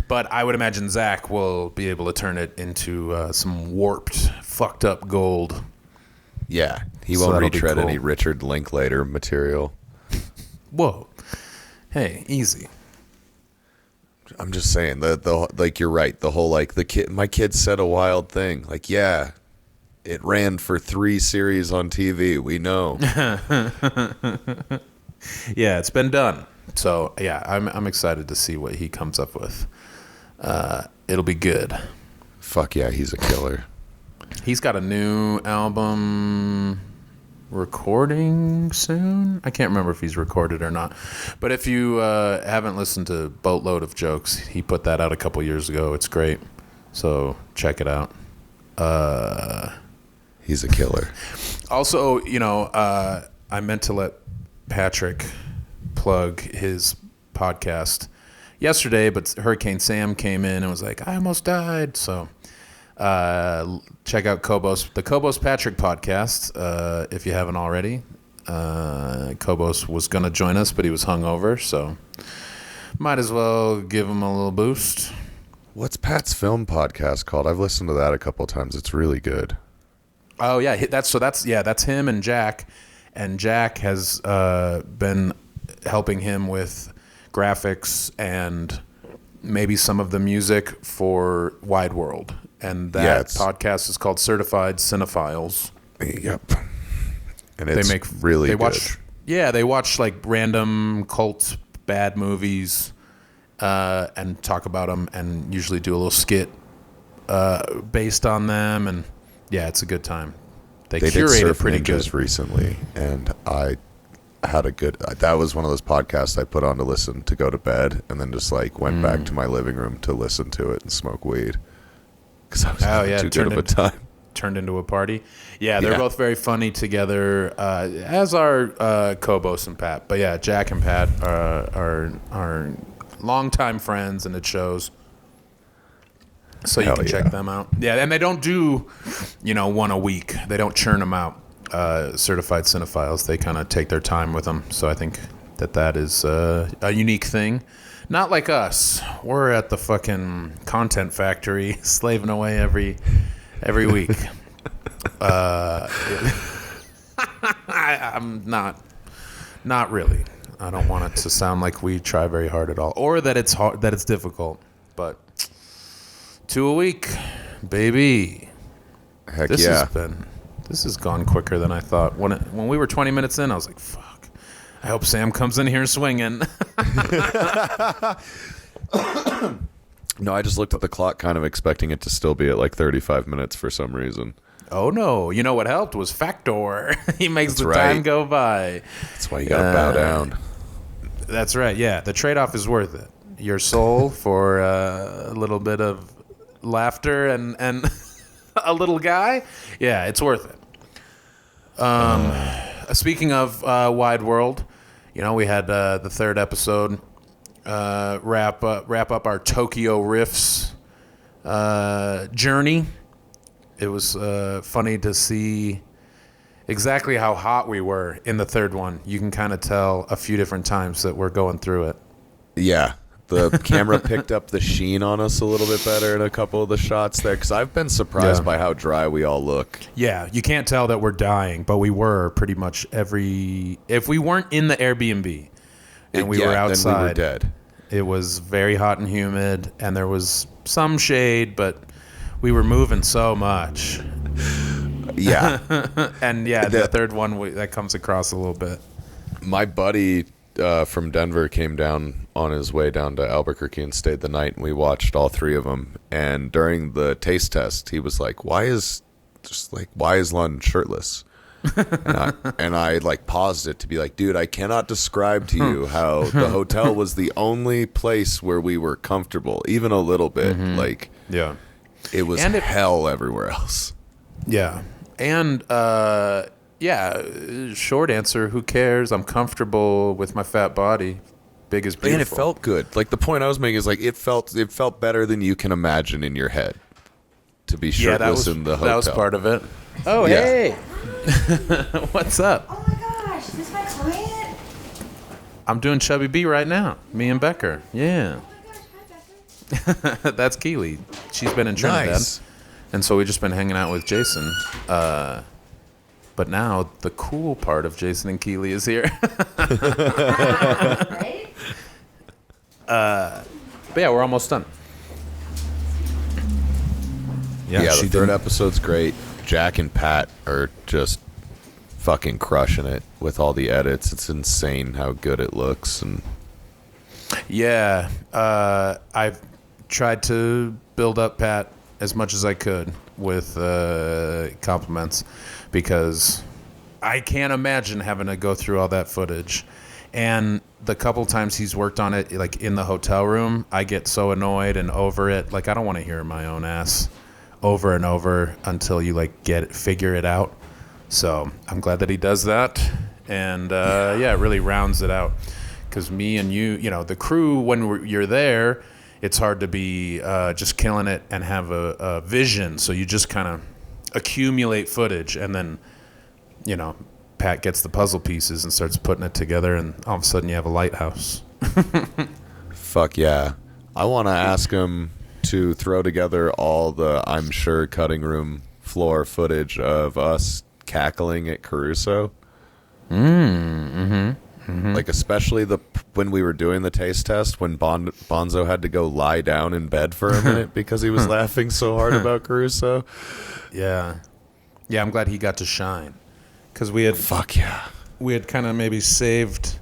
Speaker 2: But I would imagine Zach will be able to turn it into some warped, fucked up gold.
Speaker 1: Yeah. He
Speaker 2: So
Speaker 1: won't
Speaker 2: that'll be
Speaker 1: retread
Speaker 2: cool.
Speaker 1: any Richard Linklater material.
Speaker 2: Whoa. Hey, easy.
Speaker 1: I'm just saying the like, you're right. The whole like my kid said a wild thing. Like, yeah, it ran for 3 series on TV. We know.
Speaker 2: Yeah, it's been done. So yeah, I'm excited to see what he comes up with. It'll be good.
Speaker 1: Fuck yeah, he's a killer.
Speaker 2: He's got a new album recording soon. I can't remember if he's recorded or not. But if you haven't listened to Boatload of Jokes, he put that out a couple years ago. It's great. So check it out.
Speaker 1: He's a killer.
Speaker 2: Also, I meant to let Patrick plug his podcast yesterday, but Hurricane Sam came in and was like, I almost died. So check out the Kobos Patrick podcast if you haven't already. Kobos was going to join us, but he was hungover, so might as well give him a little boost.
Speaker 1: What's Pat's film podcast called? I've listened to that a couple times. It's really good.
Speaker 2: Oh yeah, that's him and Jack, and Jack has been helping him with graphics and maybe some of the music for Wide World, and that podcast is called Certified Cinephiles.
Speaker 1: Yep. And it's
Speaker 2: They make
Speaker 1: really
Speaker 2: they
Speaker 1: good.
Speaker 2: watch they watch like random cult bad movies and talk about them, and usually do a little skit based on them, and yeah, it's a good time. They
Speaker 1: did
Speaker 2: curate it
Speaker 1: Surf
Speaker 2: pretty
Speaker 1: Ninjas
Speaker 2: good.
Speaker 1: recently, and I had a good. That was one of those podcasts I put on to listen to go to bed, and then just like went back to my living room to listen to it and smoke weed because I was having too good of a time.
Speaker 2: Turned into a party. Yeah, they're
Speaker 1: Yeah.
Speaker 2: both very funny together, as are Kobos and Pat. But yeah, Jack and Pat are longtime friends, and it shows. So you
Speaker 1: Hell
Speaker 2: can
Speaker 1: yeah.
Speaker 2: check them out. Yeah, and they don't do, one a week. They don't churn them out. Certified Cinephiles, they kind of take their time with them. So I think that is a unique thing. Not like us. We're at the fucking content factory, slaving away every week. I'm not really. I don't want it to sound like we try very hard at all, or that it's hard, that it's difficult. But 2 a week, baby.
Speaker 1: Heck
Speaker 2: This
Speaker 1: yeah.
Speaker 2: has gone quicker than I thought. When we were 20 minutes in, I was like, fuck. I hope Sam comes in here swinging.
Speaker 1: No, I just looked at the clock kind of expecting it to still be at like 35 minutes for some reason.
Speaker 2: Oh no! You know what helped was Factor. He makes
Speaker 1: That's
Speaker 2: the
Speaker 1: right.
Speaker 2: time go by.
Speaker 1: That's why you gotta bow down.
Speaker 2: That's right. Yeah, the trade-off is worth it. Your soul for a little bit of laughter and a little guy. Yeah, it's worth it. Speaking of Wide World, we had the third episode wrap up our Tokyo Riffs journey. It was funny to see exactly how hot we were in the third one. You can kind of tell a few different times that we're going through it.
Speaker 1: Yeah. The camera picked up the sheen on us a little bit better in a couple of the shots there, because I've been surprised by how dry we all look.
Speaker 2: Yeah, you can't tell that we're dying, but we were pretty much if we weren't in the Airbnb and we were outside,
Speaker 1: then we were dead.
Speaker 2: It was very hot and humid, and there was some shade, but we were moving so much.
Speaker 1: Yeah.
Speaker 2: And yeah, the third one, that comes across a little bit.
Speaker 1: My buddy from Denver came down on his way down to Albuquerque and stayed the night, and we watched all three of them. And during the taste test, he was like, why is London shirtless? and I like paused it to be like, dude, I cannot describe to you how the hotel was the only place where we were comfortable, even a little bit. Like,
Speaker 2: Yeah.
Speaker 1: it was hell everywhere else.
Speaker 2: Yeah. And, short answer, who cares? I'm comfortable with my fat body. Big is beautiful.
Speaker 1: And it felt good. Like, the point I was making is like, it felt better than you can imagine in your head to be shirtless in the hotel.
Speaker 2: That was part of it. Oh,
Speaker 1: Yeah.
Speaker 2: hey. What's up?
Speaker 4: Oh my gosh, is this my client?
Speaker 2: I'm doing Chubby B right now. Me and Becker. Yeah.
Speaker 4: Oh my gosh, hi Becker.
Speaker 2: That's Keely. She's been in Trinidad.
Speaker 1: Nice.
Speaker 2: And so we've just been hanging out with Jason. But now the cool part of Jason and Keely is here.
Speaker 4: Right?
Speaker 2: But yeah, we're almost done.
Speaker 1: Yeah, the
Speaker 2: she
Speaker 1: third
Speaker 2: did.
Speaker 1: episode's great. Jack and Pat are just fucking crushing it with all the edits. It's insane how good it looks. And
Speaker 2: Yeah, I've tried to build up Pat as much as I could with compliments, because I can't imagine having to go through all that footage. And the couple times he's worked on it, like in the hotel room, I get so annoyed and over it. Like, I don't want to hear my own ass over and over until you like figure it out. So I'm glad that he does that. And it really rounds it out. Because me and you, the crew, when you're there, it's hard to be just killing it and have a vision. So you just kind of accumulate footage, and then, Pat gets the puzzle pieces and starts putting it together, and all of a sudden you have a lighthouse.
Speaker 1: fuck yeah. I want to ask him to throw together all the, I'm sure, cutting room floor footage of us cackling at Caruso. Like, especially when we were doing the taste test, when Bonzo had to go lie down in bed for a minute because he was laughing so hard about Caruso.
Speaker 2: Yeah. Yeah, I'm glad he got to shine. Because we had
Speaker 1: Fuck yeah.
Speaker 2: kind of maybe saved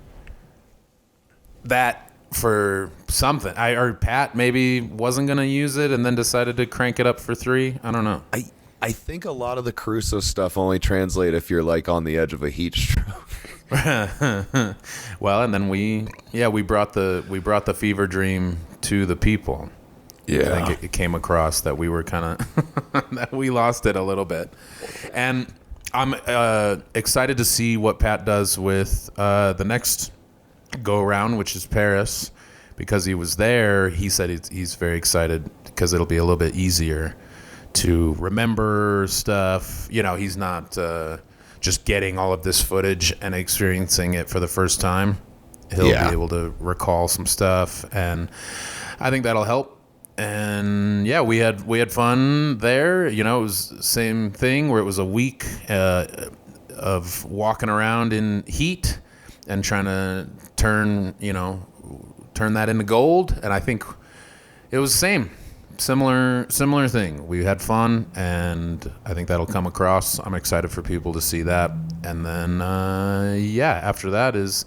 Speaker 2: that for something. Or Pat maybe wasn't going to use it and then decided to crank it up for 3. I don't know.
Speaker 1: I think a lot of the Caruso stuff only translate if you're like on the edge of a heat stroke.
Speaker 2: Well, and then we brought the fever dream to the people.
Speaker 1: Yeah.
Speaker 2: I think it came across that we were kind of that we lost it a little bit, and I'm excited to see what Pat does with the next go around, which is Paris, because he was there. He said he's very excited because it'll be a little bit easier to remember stuff. He's not just getting all of this footage and experiencing it for the first time. He'll be able to recall some stuff, and I think that'll help. And yeah, we had fun there. You know, it was the same thing where it was a week of walking around in heat and trying to turn that into gold. And I think it was the same. Similar thing. We had fun, and I think that'll come across. I'm excited for people to see that. And then, after that is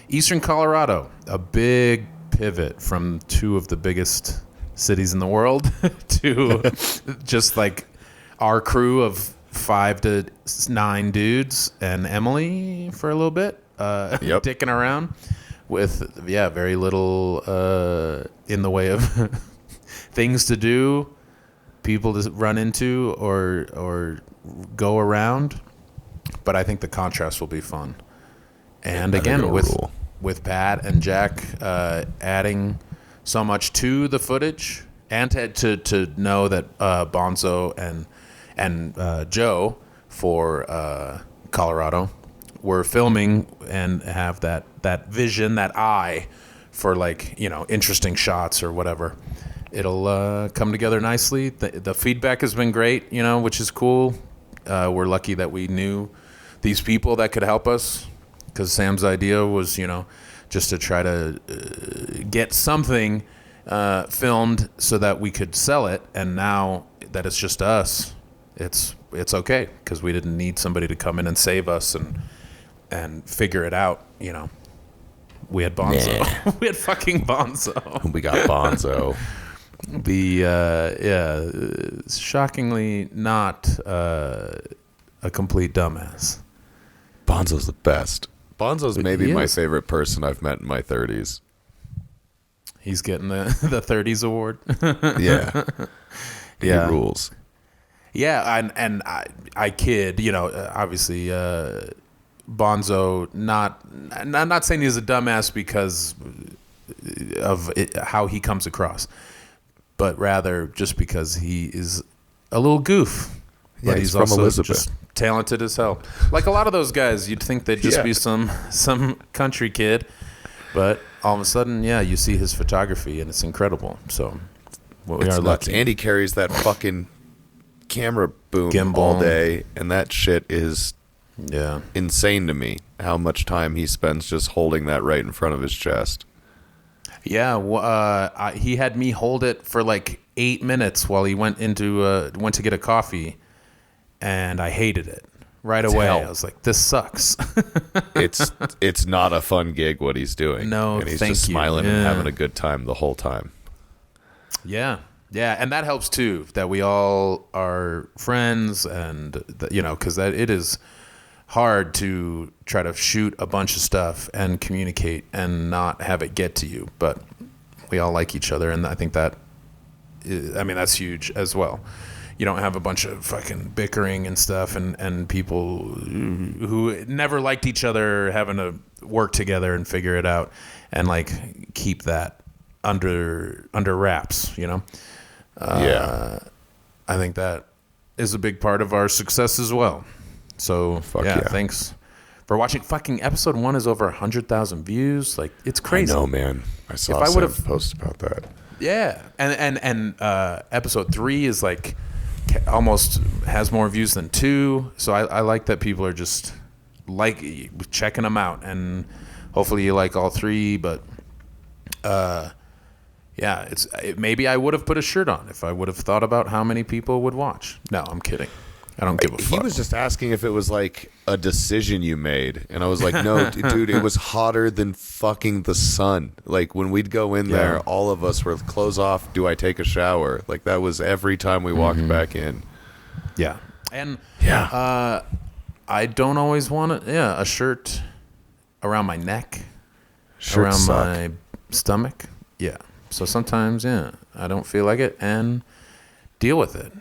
Speaker 2: Eastern Colorado, a big pivot from two of the biggest cities in the world to just like our crew of 5 to 9 dudes and Emily for a little bit, dicking around with, very little in the way of things to do, people to run into or go around. But I think the contrast will be fun. And again, with Pat and Jack adding so much to the footage, and to know that Bonzo and Joe for Colorado were filming and have that vision, that eye for interesting shots or whatever. It'll come together nicely. The feedback has been great, which is cool. We're lucky that we knew these people that could help us, because Sam's idea was, just to try to get something filmed so that we could sell it. And now that it's just us, it's okay, because we didn't need somebody to come in and save us and figure it out. We had Bonzo.
Speaker 1: Yeah.
Speaker 2: We had fucking Bonzo.
Speaker 1: We got Bonzo.
Speaker 2: Shockingly not a complete dumbass.
Speaker 1: Bonzo's the best. Bonzo's maybe
Speaker 2: He
Speaker 1: my
Speaker 2: is.
Speaker 1: favorite person I've met in my 30s.
Speaker 2: He's getting the 30s award.
Speaker 1: Yeah. He
Speaker 2: Yeah.
Speaker 1: rules.
Speaker 2: Yeah, and I kid, obviously Bonzo, not saying he's a dumbass because of how he comes across, but rather just because he is a little goof.
Speaker 1: Yeah,
Speaker 2: But
Speaker 1: he's
Speaker 2: he's
Speaker 1: from
Speaker 2: also
Speaker 1: Elizabeth.
Speaker 2: just talented as hell. Like a lot of those guys, you'd think they'd just
Speaker 1: Yeah.
Speaker 2: be some country kid, but all of a sudden, you see his photography and it's incredible. So we
Speaker 1: It's
Speaker 2: are
Speaker 1: nuts.
Speaker 2: lucky.
Speaker 1: Andy carries that fucking camera boom
Speaker 2: Gimbal.
Speaker 1: all day, and that shit is
Speaker 2: Yeah.
Speaker 1: insane to me, how much time he spends just holding that right in front of his chest.
Speaker 2: Yeah, he had me hold it for like 8 minutes while he went to get a coffee, and I hated it right away.
Speaker 1: hell.
Speaker 2: I was like, "This sucks."
Speaker 1: It's not a fun gig what he's doing.
Speaker 2: No,
Speaker 1: and he's
Speaker 2: thank
Speaker 1: just
Speaker 2: you.
Speaker 1: smiling and
Speaker 2: Yeah.
Speaker 1: having a good time the whole time.
Speaker 2: Yeah, and that helps too. That we all are friends, and because it is hard to try to shoot a bunch of stuff and communicate and not have it get to you. But we all like each other, and I think that's huge as well. You don't have a bunch of fucking bickering and stuff, and people who never liked each other having to work together and figure it out and keep that under wraps.
Speaker 1: Yeah.
Speaker 2: I think that is a big part of our success as well. So
Speaker 1: yeah.
Speaker 2: Thanks for watching. Fucking episode 1 is over 100,000 views. It's crazy.
Speaker 1: I know, man. I saw
Speaker 2: I
Speaker 1: some
Speaker 2: would've-
Speaker 1: post about that.
Speaker 2: Yeah, and episode 3 is almost has more views than 2. So I like that people are just checking them out, and hopefully you like all 3. But maybe I would have put a shirt on if I would have thought about how many people would watch. No, I'm kidding. I don't give a fuck.
Speaker 1: He was just asking if it was a decision you made, and I was like, no, dude, it was hotter than fucking the sun. When we'd go in there, all of us were clothes off. Do I take a shower? That was every time we walked back in.
Speaker 2: Yeah, and
Speaker 1: Yeah.
Speaker 2: I don't always want a shirt around my neck,
Speaker 1: Shirts
Speaker 2: around
Speaker 1: suck.
Speaker 2: my stomach. Yeah, so sometimes I don't feel like it, and deal with it.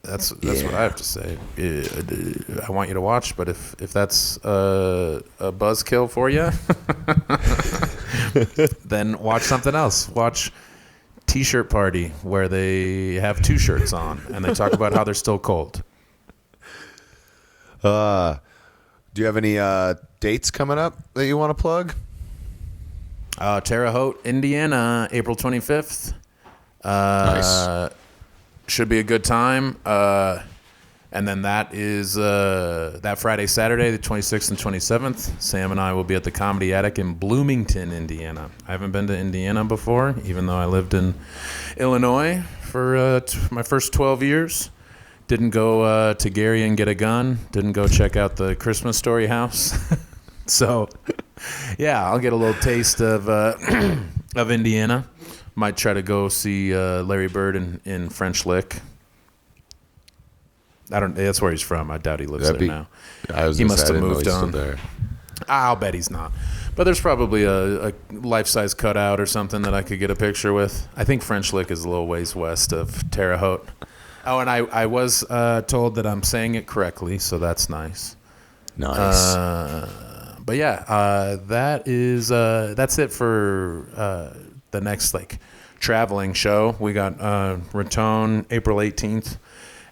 Speaker 2: That's what I have to say. I want you to watch, but if that's a buzzkill for you, then watch something else. Watch T-shirt Party, where they have 2 shirts on and they talk about how they're still cold.
Speaker 1: Do you have any dates coming up that you want to plug?
Speaker 2: Terre Haute, Indiana, April 25th.
Speaker 1: Nice.
Speaker 2: Should be a good time. And then that is that Friday, Saturday, the 26th and 27th. Sam and I will be at the Comedy Attic in Bloomington, Indiana. I haven't been to Indiana before, even though I lived in Illinois for my first 12 years. Didn't go to Gary and get a gun. Didn't go check out the Christmas Story house. So, yeah, I'll get a little taste of of Indiana. Might try to go see Larry Bird in French Lick. That's where he's from. I doubt he lives there now.
Speaker 1: He
Speaker 2: must have moved on.
Speaker 1: There.
Speaker 2: I'll bet he's not. But there's probably a life-size cutout or something that I could get a picture with. I think French Lick is a little ways west of Terre Haute. Oh, and I was told that I'm saying it correctly, so that's nice.
Speaker 1: Nice.
Speaker 2: But yeah, that's it for the next traveling show. We got Raton April 18th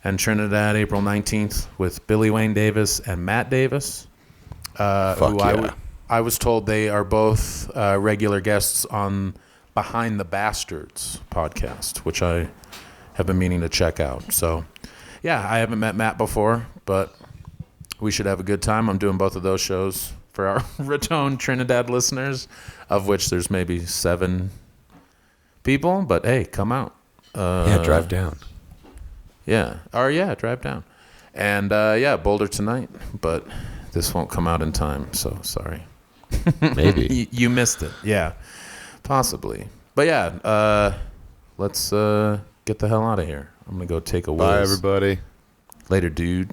Speaker 2: and Trinidad April 19th with Billy Wayne Davis and Matt Davis, who
Speaker 1: yeah.
Speaker 2: I was told they are both regular guests on Behind the Bastards podcast, which I have been meaning to check out. So yeah, I haven't met Matt before, but we should have a good time. I'm doing both of those shows for our Raton Trinidad listeners, of which there's maybe 7 people, but hey, come out.
Speaker 1: Drive down.
Speaker 2: Yeah. Drive down. And Boulder tonight, but this won't come out in time, so sorry.
Speaker 1: Maybe.
Speaker 2: You missed it. Yeah. Possibly. But yeah, let's get the hell out of here. I'm going to go take a whiz.
Speaker 1: Bye, everybody.
Speaker 2: Later, dude.